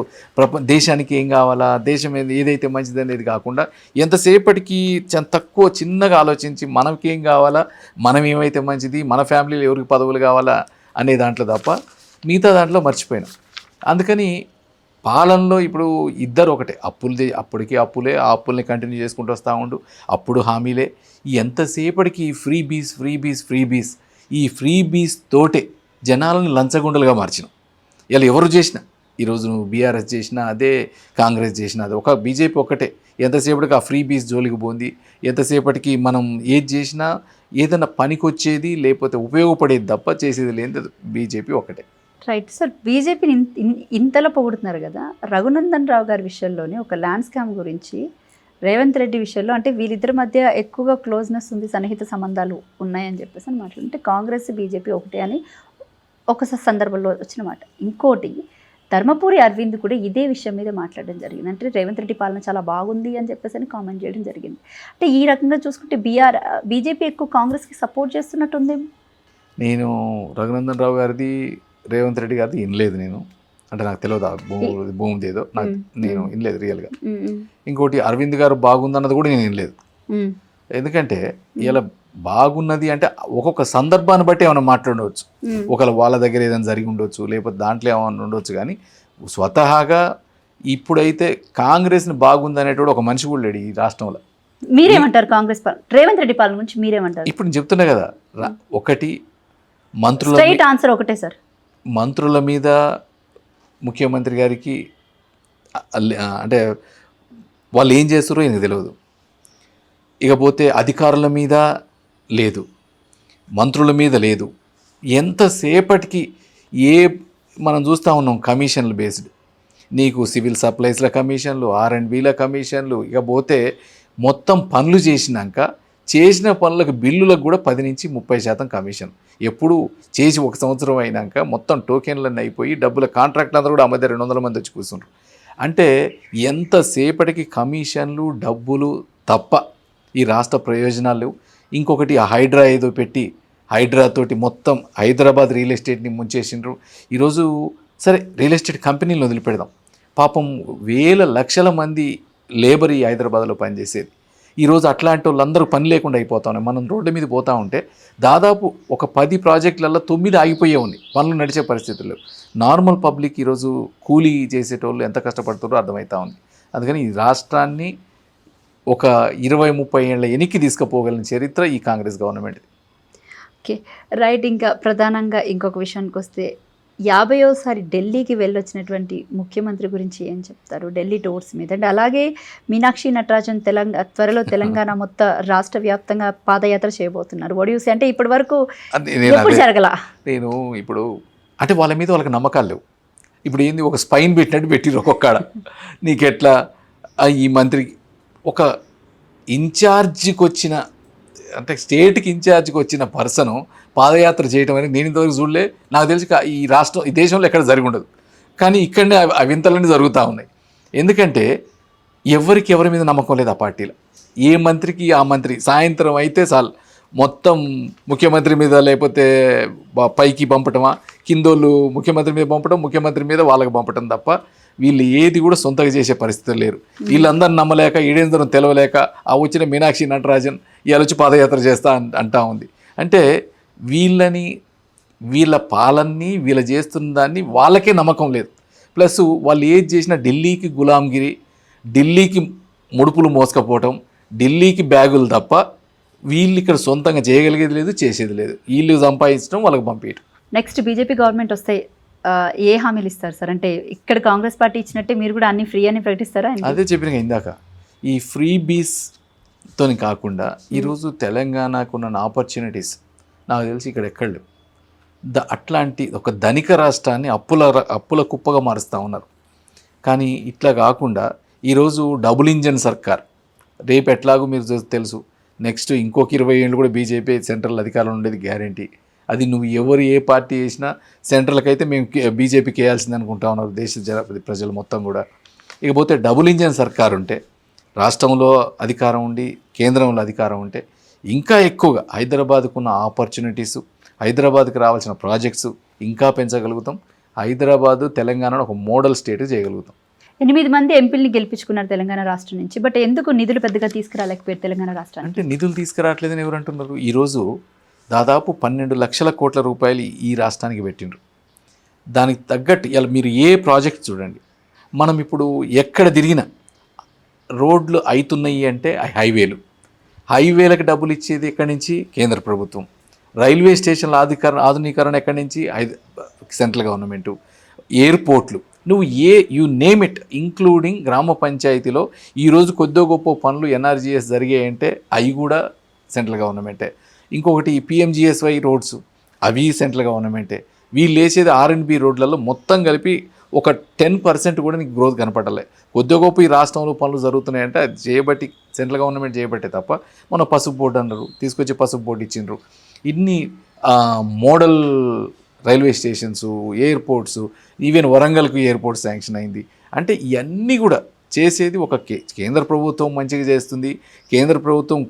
దేశానికి ఏం కావాలా, దేశం ఏదైతే మంచిది అనేది కాకుండా ఎంతసేపటికి తక్కువ చిన్నగా ఆలోచించి మనకి ఏం కావాలా, మనం ఏమైతే మంచిది, మన ఫ్యామిలీలో ఎవరికి పదవులు కావాలా అనే దాంట్లో తప్ప మిగతా దాంట్లో మర్చిపోయినాం. అందుకని పాలనలో ఇప్పుడు ఇద్దరు ఒకటే, అప్పటికి అప్పులే, ఆ అప్పుల్ని కంటిన్యూ చేసుకుంటూ వస్తూ ఉండు, అప్పుడు హామీలే. ఎంతసేపటికి ఫ్రీ బీస్ ఈ ఫ్రీ బీస్ తోటే జనాలను లంచగొండలుగా మార్చినాం. ఇలా ఎవరు చేసినా, ఈరోజు నువ్వు బీఆర్ఎస్ చేసినా అదే, కాంగ్రెస్ చేసినా అదే, ఒక బీజేపీ ఒక్కటే ఎంతసేపటికి ఆ ఫ్రీ బీస్ జోలికి పోంది. ఎంతసేపటికి మనం ఏది చేసినా ఏదైనా పనికొచ్చేది లేకపోతే ఉపయోగపడేది తప్ప చేసేది లేనిది బీజేపీ ఒకటే. రైట్ సార్, బీజేపీని ఇంతలో పొగుడుతున్నారు కదా. రఘునందన్ రావు గారి విషయంలోనే ఒక ల్యాండ్ స్కామ్ గురించి, రేవంత్ రెడ్డి విషయంలో అంటే వీళ్ళిద్దరి మధ్య ఎక్కువగా క్లోజ్నెస్ ఉంది, సన్నిహిత సంబంధాలు ఉన్నాయని చెప్పేసి అని మాట్లాడుతుంటే కాంగ్రెస్ బీజేపీ ఒకటే అని ఒక సందర్భంలో వచ్చిన మాట. ఇంకోటి, ధర్మపురి అరవింద్ కూడా ఇదే విషయం మీద మాట్లాడడం జరిగింది. అంటే రేవంత్ రెడ్డి పాలన చాలా బాగుంది అని చెప్పేసి అని కామెంట్ చేయడం జరిగింది. అంటే ఈ రకంగా చూసుకుంటే బీజేపీ ఎక్కువ కాంగ్రెస్కి సపోర్ట్ చేస్తున్నట్టుంది. నేను రఘునందన్ రావు గారిది, రేవంత్ రెడ్డి గారిది వినలేదు నేను, అంటే నాకు తెలియదు భూమిది ఏదో, నేను వినలేదు రియల్గా. ఇంకోటి, అరవింద్ గారు బాగుందన్నది కూడా నేను వినలేదు. ఎందుకంటే ఇలా బాగున్నది అంటే ఒక్కొక్క సందర్భాన్ని బట్టి ఏమైనా మాట్లాడవచ్చు, ఒకవేళ వాళ్ళ దగ్గర ఏదైనా జరిగి ఉండొచ్చు, లేకపోతే దాంట్లో ఏమైనా ఉండొచ్చు, కానీ స్వతహాగా ఇప్పుడైతే కాంగ్రెస్ని బాగుంది అనేటోడు ఒక మనిషి కూడా లేడు ఈ రాష్ట్రంలో. మీరేమంటారు కాంగ్రెస్ పాలన, రేవంత్ రెడ్డి పాలన గురించి మీరేమంటారు? ఇప్పుడు నేను చెప్తున్నా కదా, ఒకటి మంత్రుల ఆన్సర్ ఒకటే సార్, మంత్రుల మీద ముఖ్యమంత్రి గారికి అంటే వాళ్ళు ఏం చేస్తారో ఈయనకు తెలియదు. ఇకపోతే అధికారుల మీద లేదు, మంత్రుల మీద లేదు. ఎంతసేపటికి మనం చూస్తూ ఉన్నాం కమిషన్లు బేస్డ్, నీకు సివిల్ సప్లైస్ల కమిషన్లు, R&Bల కమిషన్లు, ఇకపోతే మొత్తం పనులు చేసినాక చేసిన పనులకు బిల్లులకు కూడా 10-30% కమిషన్. ఎప్పుడు చేసి 1 సంవత్సరం అయినాక మొత్తం టోకెన్లన్నీ అయిపోయి డబ్బుల కాంట్రాక్ట్లు అందరూ కూడా ఆ మధ్య 200 మంది వచ్చి కూర్చుంటారు. అంటే ఎంతసేపటికి కమిషన్లు డబ్బులు తప్ప ఈ రాష్ట్ర ప్రయోజనాలు. ఇంకొకటి ఆ హైడ్రా ఏదో పెట్టి హైడ్రాతోటి మొత్తం హైదరాబాద్ రియల్ ఎస్టేట్ని ముంచేసిండ్రు. ఈరోజు సరే రియల్ ఎస్టేట్ కంపెనీలు వదిలిపెడదాం, పాపం వేల లక్షల మంది లేబర్ ఈ హైదరాబాద్లో పనిచేసేది. ఈరోజు అట్లాంటి వాళ్ళందరూ పని లేకుండా అయిపోతా ఉన్నాయి. మనం రోడ్డు మీద పోతూ ఉంటే దాదాపు ఒక 10 ప్రాజెక్టులలో 9 ఆగిపోయే ఉన్నాయి, పనులు నడిచే పరిస్థితుల్లో. నార్మల్ పబ్లిక్ ఈరోజు కూలీ చేసేటోళ్ళు ఎంత కష్టపడుతారో అర్థమవుతా ఉంది. అందుకని ఈ రాష్ట్రాన్ని ఒక 20-30 ఏళ్ళ వెనక్కి తీసుకుపోగలిగిన చరిత్ర ఈ కాంగ్రెస్ గవర్నమెంట్. Okay right. ఇంకా ప్రధానంగా ఇంకొక విషయానికి వస్తే 50వసారి ఢిల్లీకి వెళ్ళొచ్చినటువంటి ముఖ్యమంత్రి గురించి ఏం చెప్తారు ఢిల్లీ టూర్స్ మీద? అంటే అలాగే మీనాక్షి నటరాజన్ త్వరలో తెలంగాణ మొత్తం రాష్ట్ర వ్యాప్తంగా పాదయాత్ర చేయబోతున్నారు. ఒడియూసి అంటే ఇప్పటి వరకు ఎప్పుడు జరగల. నేను ఇప్పుడు అంటే వాళ్ళ మీద వాళ్ళకి నమ్మకాలు లేవు. ఇప్పుడు ఏంది ఒక స్పైన్ పెట్టినట్టు పెట్టిరు ఒక్కొక్కడ. నీకెట్లా ఈ మంత్రి ఒక ఇన్ఛార్జికి వచ్చిన అంటే స్టేట్కి ఇన్ఛార్జ్కి వచ్చిన పర్సను పాదయాత్ర చేయడం అనేది నేను ఇంతవరకు చూడలే. నాకు తెలిసి ఈ దేశంలో ఎక్కడ జరిగి ఉండదు. కానీ ఇక్కడనే అవింతలన్నీ జరుగుతూ ఉన్నాయి. ఎందుకంటే ఎవరి మీద నమ్మకం లేదు ఆ పార్టీలో. ఏ మంత్రికి ఆ మంత్రి సాయంత్రం అయితే చాలు మొత్తం ముఖ్యమంత్రి మీద లేకపోతే పైకి పంపటమా, కిందోళ్ళు ముఖ్యమంత్రి మీద పంపడం, ముఖ్యమంత్రి మీద వాళ్ళకి పంపటం తప్ప వీళ్ళు ఏది కూడా సొంతగా చేసే పరిస్థితులు లేరు. వీళ్ళందరిని నమ్మలేక ఈడేందరం తెలవలేక ఆ వచ్చిన మీనాక్షి నటరాజన్ ఇవాళ వచ్చి పాదయాత్ర చేస్తా అంటా ఉంది. అంటే వీళ్ళ పాలన్ని వీళ్ళ చేస్తున్న దాన్ని వాళ్ళకే నమ్మకం లేదు. ప్లస్ వాళ్ళు ఏది చేసినా ఢిల్లీకి గులాంగిరి, ఢిల్లీకి ముడుపులు మోసుకపోవటం, ఢిల్లీకి బ్యాగులు తప్ప వీళ్ళు ఇక్కడ సొంతంగా చేయగలిగేది లేదు, చేసేది లేదు. వీళ్ళు సంపాదించడం వాళ్ళకి పంపించడం. నెక్స్ట్ బీజేపీ గవర్నమెంట్ వస్తే ఏ హామీలు ఇస్తారు సార్? అంటే ఇక్కడ కాంగ్రెస్ పార్టీ ఇచ్చినట్టే మీరు కూడా అన్ని ఫ్రీ అని ప్రకటిస్తారా? అదే చెప్పిన ఇందాక, ఈ ఫ్రీ బీస్తో కాకుండా ఈరోజు తెలంగాణకు ఉన్న ఆపర్చునిటీస్ నాకు తెలిసి ఇక్కడ ఎక్కడ లేవు. అట్లాంటి ఒక ధనిక రాష్ట్రాన్ని అప్పుల కుప్పగా మారుస్తూ ఉన్నారు. కానీ ఇట్లా కాకుండా ఈరోజు డబుల్ ఇంజన్ సర్కార్, రేపు ఎట్లాగో మీరు తెలుసు నెక్స్ట్ ఇంకొక 20 ఏళ్ళు కూడా బీజేపీ సెంట్రల్ అధికారంలో ఉండేది గ్యారంటీ. అది నువ్వు ఏ పార్టీ చేసినా సెంట్రల్కి అయితే మేము బీజేపీకి వేయాల్సింది అనుకుంటా ఉన్నారు దేశ ప్రజలు మొత్తం కూడా. ఇకపోతే డబుల్ ఇంజన్ సర్కార్ ఉంటే, రాష్ట్రంలో అధికారం ఉండి కేంద్రంలో అధికారం ఉంటే ఇంకా ఎక్కువగా హైదరాబాద్కు ఉన్న ఆపర్చునిటీసు, హైదరాబాద్కి రావాల్సిన ప్రాజెక్ట్స్ ఇంకా పెంచగలుగుతాం. హైదరాబాదు తెలంగాణను ఒక మోడల్ స్టేట్ చేయగలుగుతాం. 8 మంది ఎంపీలని గెలిపించుకున్నారు తెలంగాణ రాష్ట్రం నుంచి. బట్ ఎందుకు నిధులు పెద్దగా తీసుకురాలేకపోయారు తెలంగాణ రాష్ట్రానికి? అంటే నిధులు తీసుకురావట్లేదని ఎవరు అంటున్నారు? ఈరోజు దాదాపు 12 లక్షల కోట్ల రూపాయలు ఈ రాష్ట్రానికి పెట్టిండ్రు. దానికి తగ్గట్టు ఇలా మీరు ఏ ప్రాజెక్ట్ చూడండి, మనం ఇప్పుడు ఎక్కడ తిరిగినా రోడ్లు అవుతున్నాయి అంటే హైవేలకు డబ్బులు ఇచ్చేది ఎక్కడి నుంచి? కేంద్ర ప్రభుత్వం. రైల్వే స్టేషన్ల ఆధునీకరణ ఎక్కడి నుంచి? Central government. ఎయిర్పోర్ట్లు, నువ్వు యూ నేమ్ ఇట్, ఇంక్లూడింగ్ గ్రామ పంచాయతీలో ఈరోజు కొద్దో గొప్ప పనులు ఎన్ఆర్జీఎస్ జరిగాయంటే అవి కూడా సెంట్రల్ గవర్నమెంటే. ఇంకొకటి పిఎంజిఎస్వై రోడ్స్, అవి సెంట్రల్ గవర్నమెంటే. వీళ్ళు వేసేది ఆర్ఎండ్బి రోడ్లలో మొత్తం కలిపి ఒక 10% కూడా నీకు గ్రోత్ కనపడలే. కొద్దిగా గొప్ప ఈ రాష్ట్రంలో పనులు జరుగుతున్నాయంటే అది చేయబట్టి సెంట్రల్ గవర్నమెంట్ చేయబట్టే తప్ప మన పసుపు బోర్డు అన్నారు, తీసుకొచ్చి పసుపు బోర్డు ఇచ్చిండ్రు. ఇన్ని model railway stations, airports, even వరంగల్కు ఎయిర్పోర్ట్ శాంక్షన్ అయింది. అంటే ఇవన్నీ కూడా చేసేది ఒక కేంద్ర ప్రభుత్వం మంచిగా చేస్తుంది. కేంద్ర ప్రభుత్వం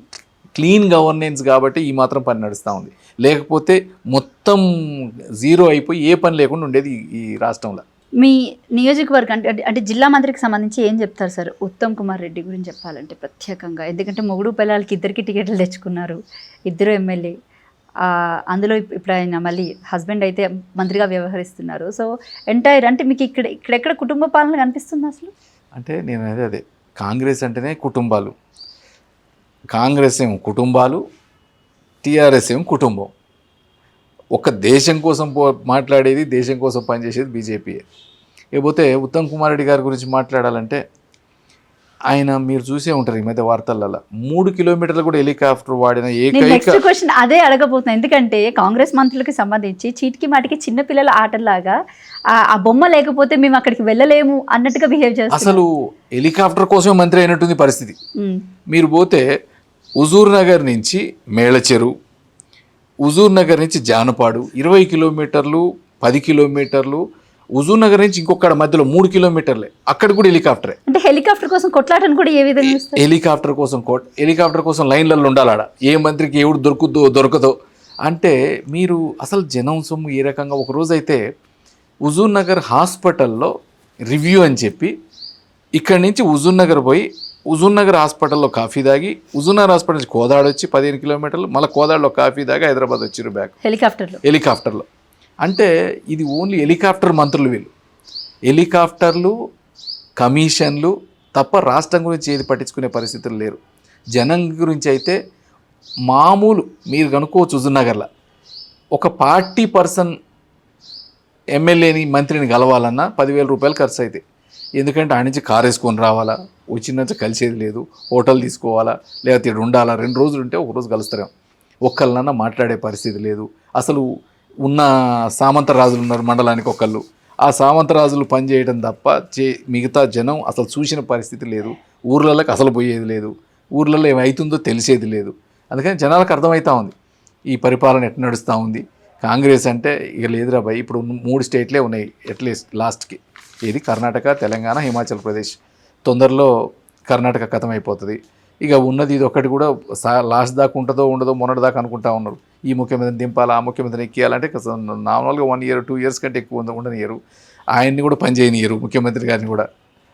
క్లీన్ గవర్నెన్స్ కాబట్టి ఈ మాత్రం పని నడుస్తూ ఉంది. లేకపోతే మొత్తం జీరో అయిపోయి ఏ పని లేకుండా ఉండేది ఈ రాష్ట్రంలో. మీ నియోజకవర్గం అంటే జిల్లా మంత్రికి సంబంధించి ఏం చెప్తారు సార్ ఉత్తమ్ కుమార్ రెడ్డి గురించి చెప్పాలంటే ప్రత్యేకంగా? ఎందుకంటే మొగుడు పిల్లలకి ఇద్దరికి టికెట్లు తెచ్చుకున్నారు, 2 ఎమ్మెల్యే. అందులో ఇప్పుడు ఆయన మళ్ళీ హస్బెండ్ అయితే మంత్రిగా వ్యవహరిస్తున్నారు. సో ఎంటైర్ అంటే మీకు ఇక్కడెక్కడ కుటుంబ పాలన కనిపిస్తుంది అసలు? అంటే నేను అదే కాంగ్రెస్ అంటేనే కుటుంబాలు. కాంగ్రెస్ ఏమో కుటుంబాలు, టీఆర్ఎస్ ఏమో కుటుంబం. ఒక దేశం కోసం మాట్లాడేది, దేశం కోసం పనిచేసేది బీజేపీయే. ఇకపోతే ఉత్తమ్ కుమార్ రెడ్డి గారి గురించి మాట్లాడాలంటే ఆయన మీరు చూసే ఉంటారు ఈ మధ్య వార్తలలో 3 కిలోమీటర్లు కూడా హెలికాప్టర్ వాడిన నెక్స్ట్ క్వశ్చన్ అదే అడగబోతున్నా. ఎందుకంటే కాంగ్రెస్ మంత్రులకి సంబంధించి చీటికి మాటికి చిన్నపిల్లల ఆటలాగా ఆ బొమ్మ లేకపోతే మేము అక్కడికి వెళ్ళలేము అన్నట్టుగా బిహేవ్ చేస్తారు. అసలు హెలికాప్టర్ కోసమే మంత్రి అయినట్టుంది పరిస్థితి. మీరు పోతే హుజూర్ నగర్ నుంచి మేళచెరు, హుజూర్ నగర్ నుంచి జానపాడు 20 కిలోమీటర్లు, 10 కిలోమీటర్లు, హుజూర్ నగర్ నుంచి ఇంకొకడ మధ్యలో 3 కిలోమీటర్లే, అక్కడ కూడా హెలికాప్టరే. అంటే హెలికాప్టర్ కోసం కొట్లాటను కూడా ఏ విధంగా చూస్తారు? హెలికాప్టర్ కోసం లైన్లలో ఉండాలాడ, ఏ మంత్రికి ఎవడు దొరకదో అంటే మీరు అసలు జనం సొమ్ము ఏ రకంగా. ఒకరోజు అయితే హుజూర్ నగర్ హాస్పిటల్లో రివ్యూ అని చెప్పి ఇక్కడి నుంచి హుజూర్ నగర్ పోయి హుజూర్ నగర్ హాస్పిటల్లో కాఫీ తాగి, హుజూర్ నగర్ హాస్పిటల్ నుంచి కోదాడ వచ్చి 15 కిలోమీటర్లు, మళ్ళీ కోదాడలో కాఫీ తాగి హైదరాబాద్ వచ్చిర్రు బ్యాక్ హెలికాప్టర్లో. అంటే ఇది ఓన్లీ హెలికాప్టర్ మంత్రులు వీళ్ళు. హెలికాప్టర్లు, కమిషన్లు తప్ప రాష్ట్రం గురించి ఏది పట్టించుకునే పరిస్థితులు లేరు. జనం గురించి అయితే మామూలు మీరు కనుక్కోవచ్చు. హుజూర్ నగర్లో ఒక పార్టీ పర్సన్ ఎమ్మెల్యేని, మంత్రిని కలవాలన్నా 10,000 రూపాయలు ఖర్చు అవుతాయి. ఎందుకంటే ఆ నుంచి కారు వేసుకొని రావాలా, వచ్చినంత కలిసేది లేదు, హోటల్ తీసుకోవాలా, లేకపోతే ఇక్కడ ఉండాలా, 2 రోజులు ఉంటే ఒక రోజు కలుస్తారేమో, ఒక్కళ్ళన్నా మాట్లాడే పరిస్థితి లేదు. అసలు ఉన్న సామంతరాజులు ఉన్నారు మండలానికి ఒకళ్ళు, ఆ సామంతరాజులు పనిచేయడం తప్ప మిగతా జనం అసలు చూసిన పరిస్థితి లేదు. ఊర్లలోకి అసలు పోయేది లేదు, ఊర్లలో ఏమవుతుందో తెలిసేది లేదు. అందుకని జనాలకు అర్థమవుతా ఉంది ఈ పరిపాలన ఎట్లా నడుస్తూ ఉంది. కాంగ్రెస్ అంటే ఇక లేదురా భయ్, ఇప్పుడు 3 స్టేట్లే ఉన్నాయి అట్లీస్ట్ లాస్ట్కి, ఇది కర్ణాటక, తెలంగాణ, హిమాచల్ ప్రదేశ్. తొందరలో కర్ణాటక ఖతం అయిపోతుంది. ఇక ఉన్నది ఇది ఒక్కటి కూడా లాస్ట్ దాకా ఉంటుందో ఉండదో మొన్నటి దాకా అనుకుంటా ఉన్నారు. ఈ ముఖ్యమంత్రిని దింపాలా, ఆ ముఖ్యమంత్రిని ఎక్కియాలంటే నార్మల్గా 1 year 2 years కంటే ఎక్కువ ఉండనియరు. ఆయన్ని కూడా పనిచేయనియరు, ముఖ్యమంత్రి గారిని కూడా.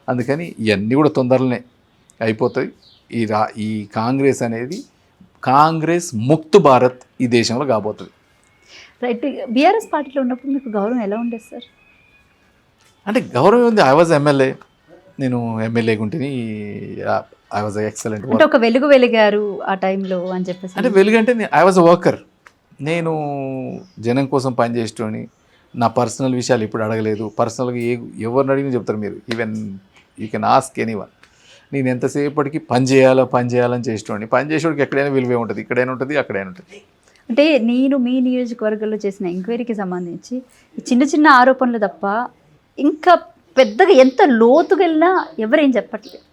అందుకని ఇవన్నీ కూడా తొందరలోనే అయిపోతాయి. ఈ కాంగ్రెస్ అనేది కాంగ్రెస్ ముక్త్ భారత్ ఈ దేశంలో కాబోతుంది. రైట్. బీఆర్ఎస్ పార్టీలో ఉన్నప్పుడు మీకు గౌరవం ఎలా ఉండేది సార్? అంటే గౌరవం ఉంది. ఐ వాజ్ ఎమ్మెల్యే, నేను ఎమ్మెల్యేగా ఉంటుంది. I was excellent. అంటే ఒక వెలిగారు ఆ టైంలో అని చెప్పేసి. అంటే వెలుగంటే ఐ వాజ్ అ వర్కర్. నేను జనం కోసం పనిచేసేటోని. నా పర్సనల్ విషయాలు ఇప్పుడు అడగలేదు. పర్సనల్గా ఎవరిని అడిగినా చెప్తారు మీరు. Even you can ask anyone. నేను ఎంతసేపటికి పని చేయాలని చేసేటోని. పని చేసేవాడికి ఎక్కడైనా విలువే ఉంటుంది, ఇక్కడైనా ఉంటుంది, అక్కడైనా ఉంటుంది. అంటే నేను మీ నియోజకవర్గంలో చేసిన ఎంక్వైరీకి సంబంధించి చిన్న చిన్న ఆరోపణలు తప్ప ఇంకా పెద్దగా ఎంత లోతుగా వెళ్ళినా ఎవరేం చెప్పట్లేదు.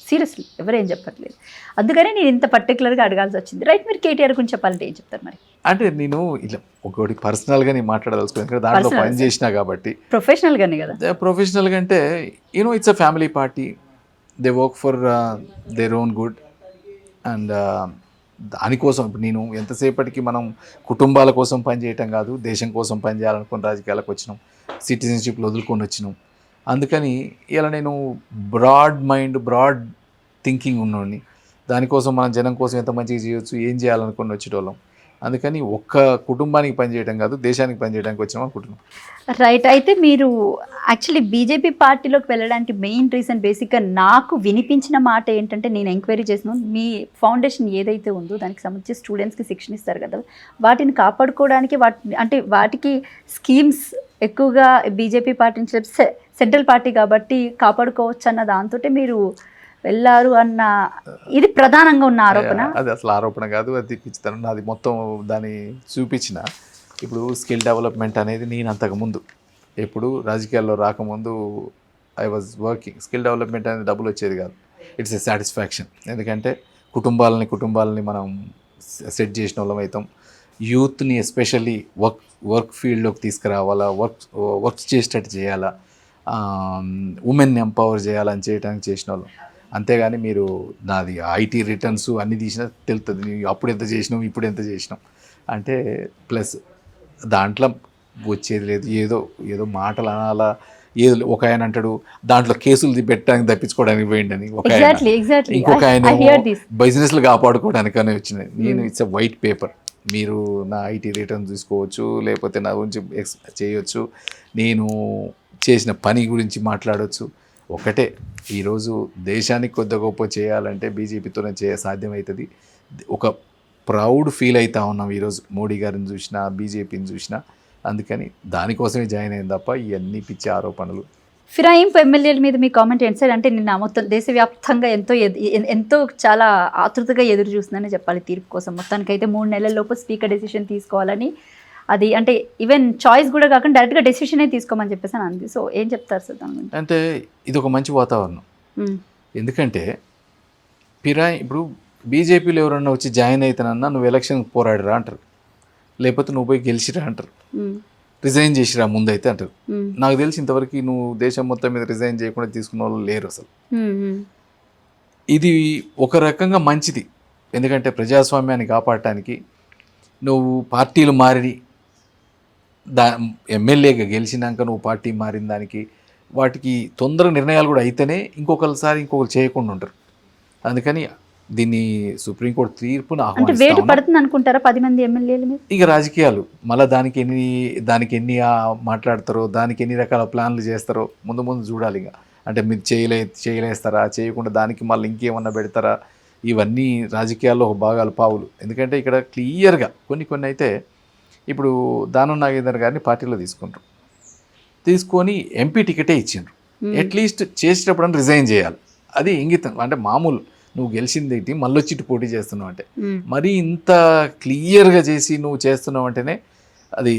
సీరియస్లీ ఎవరేం చెప్పట్లేదు. అందుకనే నేను ఇంత పర్టికులర్గా అడగాల్సి వచ్చింది. రైట్. మీరు కేటీఆర్ గురించి చెప్పాలంటే ఏం చెప్తారు మరి? అంటే నేను ఇలా ఒకటి పర్సనల్గా నేను మాట్లాడదలుచుకున్నాను, ఎందుకంటే దాంట్లో పని చేసినా కాబట్టి. ప్రొఫెషనల్గానే కదా. ప్రొఫెషనల్గా అంటే it's a family party. They work for their own good. And దానికోసం ఇప్పుడు నేను ఎంతసేపటికి మనం కుటుంబాల కోసం పనిచేయటం కాదు, దేశం కోసం పనిచేయాలనుకుని రాజకీయాలకు వచ్చినాం, సిటిజన్షిప్లు వదులుకొని వచ్చినాం. అందుకని ఇలా నేను బ్రాడ్ మైండ్, బ్రాడ్ థింకింగ్ ఉన్నోడిని. దానికోసం మనం జనం కోసం ఎంత మంచిగా చేయొచ్చు, ఏం చేయాలనుకుని వచ్చేటోళ్ళం. అందుకని ఒక్క కుటుంబానికి పనిచేయడం కాదు, దేశానికి పనిచేయడానికి వచ్చినాం అనుకుంటున్నాం. రైట్. అయితే మీరు యాక్చువల్లీ బీజేపీ పార్టీలోకి వెళ్ళడానికి మెయిన్ రీజన్ బేసిక్గా నాకు వినిపించిన మాట ఏంటంటే, నేను ఎంక్వైరీ చేసిన మీ ఫౌండేషన్ ఏదైతే ఉందో దానికి సంబంధించి స్టూడెంట్స్కి శిక్షణ ఇస్తారు కదా, వాటిని కాపాడుకోవడానికి వాటికి స్కీమ్స్ ఎక్కువగా బీజేపీ పార్టీ నుంచి సెంట్రల్ పార్టీ కాబట్టి కాపాడుకోవచ్చు అన్న దాంతో మీరు వెళ్ళారు అన్న ఇది ప్రధానంగా ఉన్న ఆరోపణ. అది అసలు ఆరోపణ కాదు, అది తెప్పించుతాను. నాది మొత్తం దాన్ని చూపించిన. ఇప్పుడు స్కిల్ డెవలప్మెంట్ అనేది నేను అంతకుముందు ఎప్పుడు రాజకీయాల్లో రాకముందు I was working. Skill development అనేది డబ్బులు వచ్చేది కాదు, ఇట్స్ ఎ సాటిస్ఫాక్షన్. ఎందుకంటే కుటుంబాలని మనం సెట్ చేసిన వాళ్ళం అవుతాం. యూత్ని ఎస్పెషల్లీ వర్క్ ఫీల్డ్లోకి తీసుకురావాలా, వర్క్ చేసేటట్టు చేయాలా, ఉమెన్ ఎంపవర్ చేయాలని చేయడానికి చేసిన వాళ్ళం. అంతేగాని మీరు నాది ఐటీ రిటర్న్స్ అన్నీ తీసినా తెలుస్తుంది, నేను అప్పుడు ఎంత చేసినాం ఇప్పుడు ఎంత చేసినాం అంటే. ప్లస్ దాంట్లో వచ్చేది లేదు, ఏదో మాటలు అనాలా. ఏదో ఒక ఆయన అంటాడు దాంట్లో కేసులు పెట్టడానికి తప్పించుకోవడానికి పోయిండని, ఒక ఆయన ఇంకొక ఆయన బిజినెస్లు కాపాడుకోవడానికనే వచ్చినాయి. నేను ఇట్స్ ఎ వైట్ పేపర్. మీరు నా ఐటీ రిటర్న్ తీసుకోవచ్చు, లేకపోతే నా గురించి చేయొచ్చు, నేను చేసిన పని గురించి మాట్లాడవచ్చు. ఒకటే, ఈరోజు దేశానికి కొద్ది గొప్ప చేయాలంటే బీజేపీతోనే సాధ్యమవుతుంది. ఒక ప్రౌడ్ ఫీల్ అవుతా ఉన్నాం ఈరోజు మోడీ గారిని చూసినా, బీజేపీని చూసినా. అందుకని దానికోసమే జాయిన్ అయింది తప్ప ఇవన్నీ పిచ్చి ఆరోపణలు. ఫిరాయింపు ఎమ్మెల్యేల మీద మీ కామెంట్ ఏంటి సార్? అంటే నిన్న మొత్తం దేశవ్యాప్తంగా ఎంతో చాలా ఆతృతగా ఎదురు చూస్తుందని చెప్పాలి తీర్పు కోసం. మొత్తానికైతే 3 నెలల లోపు స్పీకర్ డెసిషన్ తీసుకోవాలని, అది అంటే ఈవెన్ చాయిస్ కూడా కాకుండా డైరెక్ట్గా డెసిషనే తీసుకోమని చెప్పేసి అని అంది. సో ఏం చెప్తారు సార్ దాని గురించి? అంటే ఇది ఒక మంచి వాతావరణం. ఎందుకంటే ఇప్పుడు బీజేపీలో ఎవరన్నా వచ్చి జాయిన్ అవుతానన్నా నువ్వు ఎలక్షన్ పోరాడిరా అంటారు, లేకపోతే నువ్వు పోయి గెలిచిరా అంటారు, రిజైన్ చేసిరా ముందైతే అంటారు. నాకు తెలిసి ఇంతవరకు నువ్వు దేశం మొత్తం మీద రిజైన్ చేయకుండా తీసుకున్న వాళ్ళు లేరు అసలు. ఇది ఒక రకంగా మంచిది, ఎందుకంటే ప్రజాస్వామ్యాన్ని కాపాడటానికి నువ్వు పార్టీలు మారి ఎమ్మెల్యేగా గెలిచినాక నువ్వు పార్టీ మారిన దానికి వాటికి తొందరగా నిర్ణయాలు కూడా అయితేనే ఇంకొకరిసారి చేయకుండా ఉంటారు. అందుకని దీన్ని సుప్రీంకోర్టు తీర్పును అంటే వేటు పడుతుంది అనుకుంటారా 10 మంది ఎమ్మెల్యేల మీద? ఇక రాజకీయాలు మళ్ళీ దానికి ఎన్ని మాట్లాడతారో, దానికి ఎన్ని రకాల ప్లాన్లు చేస్తారో ముందు ముందు చూడాలి. ఇక అంటే మీరు చేయలేస్తారా, చేయకుండా దానికి మళ్ళీ ఇంకేమన్నా పెడతారా, ఇవన్నీ రాజకీయాల్లో ఒక భాగాలు పావులు. ఎందుకంటే ఇక్కడ క్లియర్గా కొన్ని అయితే ఇప్పుడు దానం నాగేందర్ గారిని పార్టీలో తీసుకొని ఎంపీ టికెటే ఇచ్చిండ్రు. అట్లీస్ట్ చేసేటప్పుడు రిజైన్ చేయాలి, అది ఇంగితం. అంటే మామూలు నువ్వు గెలిచింది ఏంటి మళ్ళీ వచ్చి ఇటు పోటీ చేస్తున్నావు అంటే, మరీ ఇంత క్లియర్గా చేసి నువ్వు చేస్తున్నావు అంటేనే అది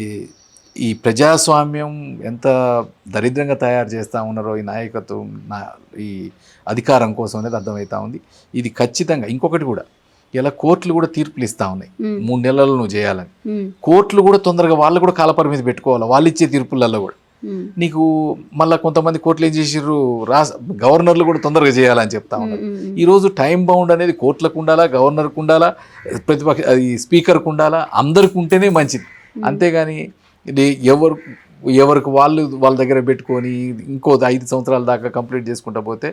ఈ ప్రజాస్వామ్యం ఎంత దరిద్రంగా తయారు చేస్తూ ఉన్నారో ఈ నాయకత్వం, ఈ అధికారం కోసం అనేది అర్థమవుతా ఉంది. ఇది ఖచ్చితంగా ఇంకొకటి కూడా, ఇలా కోర్టులు కూడా తీర్పులు ఇస్తూ ఉన్నాయి 3 నెలలు నువ్వు చేయాలని. కోర్టులు కూడా తొందరగా వాళ్ళు కూడా కాలపరిమితి పెట్టుకోవాలి వాళ్ళు ఇచ్చే తీర్పులలో కూడా. నీకు మళ్ళీ కొంతమంది కోర్టులు ఏం చేసిర్రు, గవర్నర్లు కూడా తొందరగా చేయాలని చెప్తా ఉన్నారు. ఈరోజు టైం బౌండ్ అనేది కోర్టులకు ఉండాలా, గవర్నర్కు ఉండాలా, అది స్పీకర్కు ఉండాలా, అందరికి ఉంటేనే మంచిది. అంతేగాని ఇది ఎవరికి వాళ్ళ దగ్గర పెట్టుకొని ఇంకో 5 సంవత్సరాల దాకా కంప్లీట్ చేసుకుంటా పోతే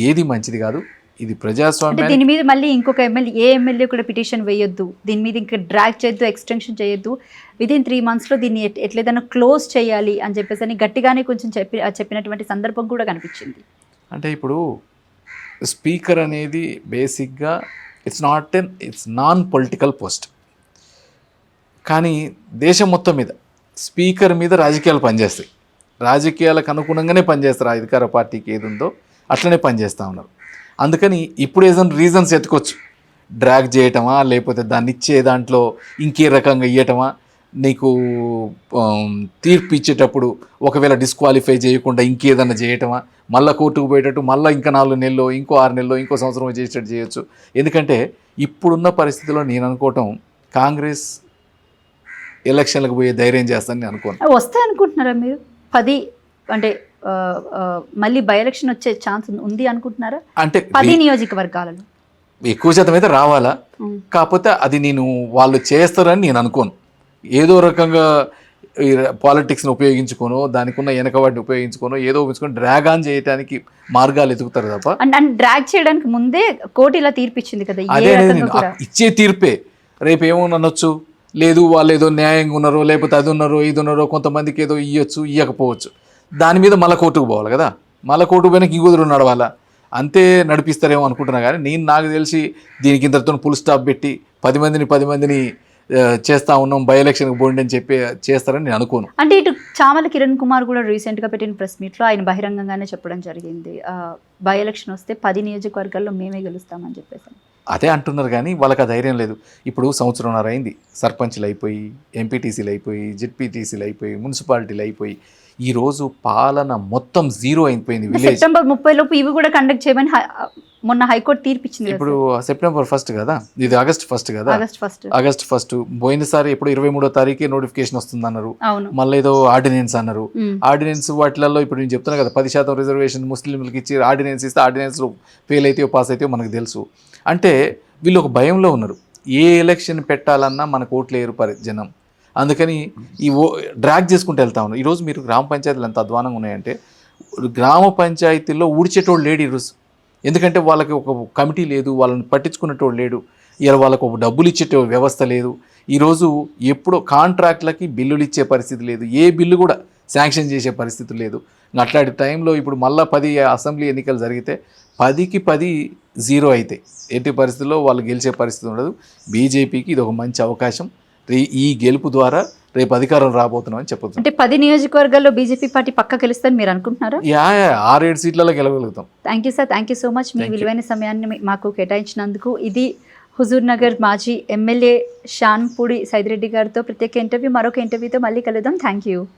ఏది మంచిది కాదు. ఇది ప్రజాస్వామ్యం. దీని మీద మళ్ళీ ఇంకొక ఎమ్మెల్యే కూడా పిటిషన్ వేయొద్దు, దీని మీద ఇంకా డ్రాగ్ చేయొద్దు, ఎక్స్టెన్షన్ చేయొద్దు, విదిన్ 3 monthsలో దీన్ని ఎట్లేదన్నా క్లోజ్ చేయాలి అని చెప్పేసి అని గట్టిగానే కొంచెం చెప్పినటువంటి సందర్భం కూడా కనిపించింది. అంటే ఇప్పుడు స్పీకర్ అనేది బేసిక్గా ఇట్స్ నాన్ పొలిటికల్ పోస్ట్, కానీ దేశం మొత్తం మీద స్పీకర్ మీద రాజకీయాలు పనిచేస్తాయి. రాజకీయాలకు అనుగుణంగానే పనిచేస్తారు. ఆ అధికార పార్టీకి ఏది ఉందో అట్లనే పనిచేస్తూ ఉన్నారు. అందుకని ఇప్పుడు ఏదైనా రీజన్స్ ఎత్తుకోవచ్చు, డ్రాగ్ చేయటమా, లేకపోతే దాన్ని ఇచ్చే దాంట్లో ఇంకే రకంగా ఇవ్వటమా, నీకు తీర్పు ఇచ్చేటప్పుడు ఒకవేళ డిస్క్వాలిఫై చేయకుండా ఇంకేదన్నా చేయటమా, మళ్ళీ కోర్టుకు పోయేటట్టు మళ్ళీ ఇంకా 4 నెలలు, ఇంకో 6 నెలలు, ఇంకో సంవత్సరం చేసేటట్టు చేయొచ్చు. ఎందుకంటే ఇప్పుడున్న పరిస్థితిలో నేను అనుకోవటం కాంగ్రెస్ ఎలక్షన్లకు పోయే ధైర్యం చేస్తానని నేను అనుకోను. వస్తాయి అనుకుంటున్నారా మీరు? 10 అంటే మళ్ళీ బై ఎలక్షన్ వచ్చే ఛాన్స్ ఉంది అనుకుంటున్నారా? అంటే 10 నియోజకవర్గాలలో ఎక్కువ శాతం అయితే రావాలా, కాకపోతే అది వాళ్ళు చేస్తారని నేను అనుకోను. ఏదో రకంగా పాలిటిక్స్ని ఉపయోగించుకోనో, దానికి ఉన్న వెనకవాడిని ఉపయోగించుకోనో, ఏదో ఉపయోగించుకొని డ్రాగ్ ఆన్ చేయడానికి మార్గాలు ఎదుగుతారు తప్ప. అంటే డ్రాగ్ చేయడానికి ముందే కోర్టు ఇలా తీర్పిచ్చింది కదా, అదే ఇచ్చే తీర్పే రేపు ఏమని అనొచ్చు, లేదు వాళ్ళు ఏదో న్యాయంగా ఉన్నారో, లేకపోతే అది ఉన్నారో ఇది ఉన్నారో, కొంతమందికి ఏదో ఇవ్వచ్చు ఇవ్వకపోవచ్చు, దాని మీద మళ్ళీ కోర్టుకు పోవాలి కదా. మళ్ళీ కోర్టుకు పోయినాక ఇంకొదురు నడవాలా, అంతే నడిపిస్తారేమో అనుకుంటున్నా. కానీ నాకు తెలిసి దీనికి ఇంతటితో ఫుల్ స్టాప్ పెట్టి 10 మందిని చేస్తూ ఉన్నాం, బై ఎలక్షన్కి పోండి అని చెప్పి చేస్తారని నేను అనుకోను. అంటే ఇటు చామల కిరణ్ కుమార్ కూడా రీసెంట్గా పెట్టిన ప్రెస్ మీట్లో ఆయన బహిరంగంగానే చెప్పడం జరిగింది, బై ఎలక్షన్ వస్తే 10 నియోజకవర్గాల్లో మేమే గెలుస్తామని చెప్పేసి. అదే అంటున్నారు కానీ వాళ్ళకి ఆ ధైర్యం లేదు. ఇప్పుడు 1.5 సంవత్సరం అయింది, సర్పంచ్లు అయిపోయి, ఎంపీటీసీలు అయిపోయి, జెడ్పీటీసీలు అయిపోయి, మున్సిపాలిటీలు అయిపోయి, ఈరోజు పాలన మొత్తం జీరో అయిపోయింది. సెప్టెంబర్ 30 లోపు ఇవి కూడా కండక్ట్ చేయమని మొన్న హైకోర్టు తీర్పిచ్చింది. ఇప్పుడు సెప్టెంబర్ 1 కదా, ఇది ఆగస్ట్ 1 కదా, ఆగస్ట్ 1 పోయినసారి ఇప్పుడు 23వ తారీఖు నోటిఫికేషన్ వస్తుంది అన్నారు, మళ్ళీ ఏదో ఆర్డినెన్స్ అన్నారు. ఆర్డినెన్స్ వాటిలలో ఇప్పుడు నేను చెప్తున్నా కదా 10% రిజర్వేషన్ ముస్లింలకు ఇచ్చి ఆర్డినెన్స్ ఇస్తే ఆర్డినెన్స్లో ఫెయిల్ అయితే పాస్ అయితే మనకు తెలుసు. అంటే వీళ్ళు ఒక భయంలో ఉన్నారు, ఏ ఎలక్షన్ పెట్టాలన్నా మనకు ఓట్లు వేయరు జనం. అందుకని ఈ డ్రాగ్ చేసుకుంటూ వెళ్తా ఉన్నారు. ఈరోజు మీరు గ్రామ పంచాయతీలు ఎంత అధ్వానంగా ఉన్నాయంటే, గ్రామ పంచాయతీల్లో ఊడ్చేటోళ్ళు లేడు ఈరోజు. ఎందుకంటే వాళ్ళకి ఒక కమిటీ లేదు, వాళ్ళని పట్టించుకునేటోడు లేడు, ఇలా వాళ్ళకు ఒక డబ్బులు ఇచ్చేట వ్యవస్థ లేదు. ఈరోజు ఎప్పుడో కాంట్రాక్ట్లకి బిల్లులు ఇచ్చే పరిస్థితి లేదు, ఏ బిల్లు కూడా శాంక్షన్ చేసే పరిస్థితి లేదు. అట్లాంటి టైంలో ఇప్పుడు మళ్ళీ 10 అసెంబ్లీ ఎన్నికలు జరిగితే 10కి 10 జీరో అయితే ఎట్టి పరిస్థితుల్లో వాళ్ళు గెలిచే పరిస్థితి ఉండదు. బీజేపీకి ఇది ఒక మంచి అవకాశం. ఈ గెలుపు ద్వారా రేపు అధికారం రాబోతున్నాం అని చెప్పొచ్చు. అంటే 10 నియోజకవర్గాల్లో బీజేపీ పార్టీ పక్క గెలుస్తుందని మీరు అనుకుంటున్నారా? 6-7 సీట్లలో గెలవగలుగుతాం. Thank you sir, thank you so much మీ విలువైన సమయాన్ని మాకు కేటాయించినందుకు. ఇది హుజూర్ నగర్ మాజీ ఎమ్మెల్యే షాన్పూడి సైదిరెడ్డి గారితో ప్రత్యేక ఇంటర్వ్యూ. మరొక ఇంటర్వ్యూతో మళ్ళీ కలుద్దాం. Thank you.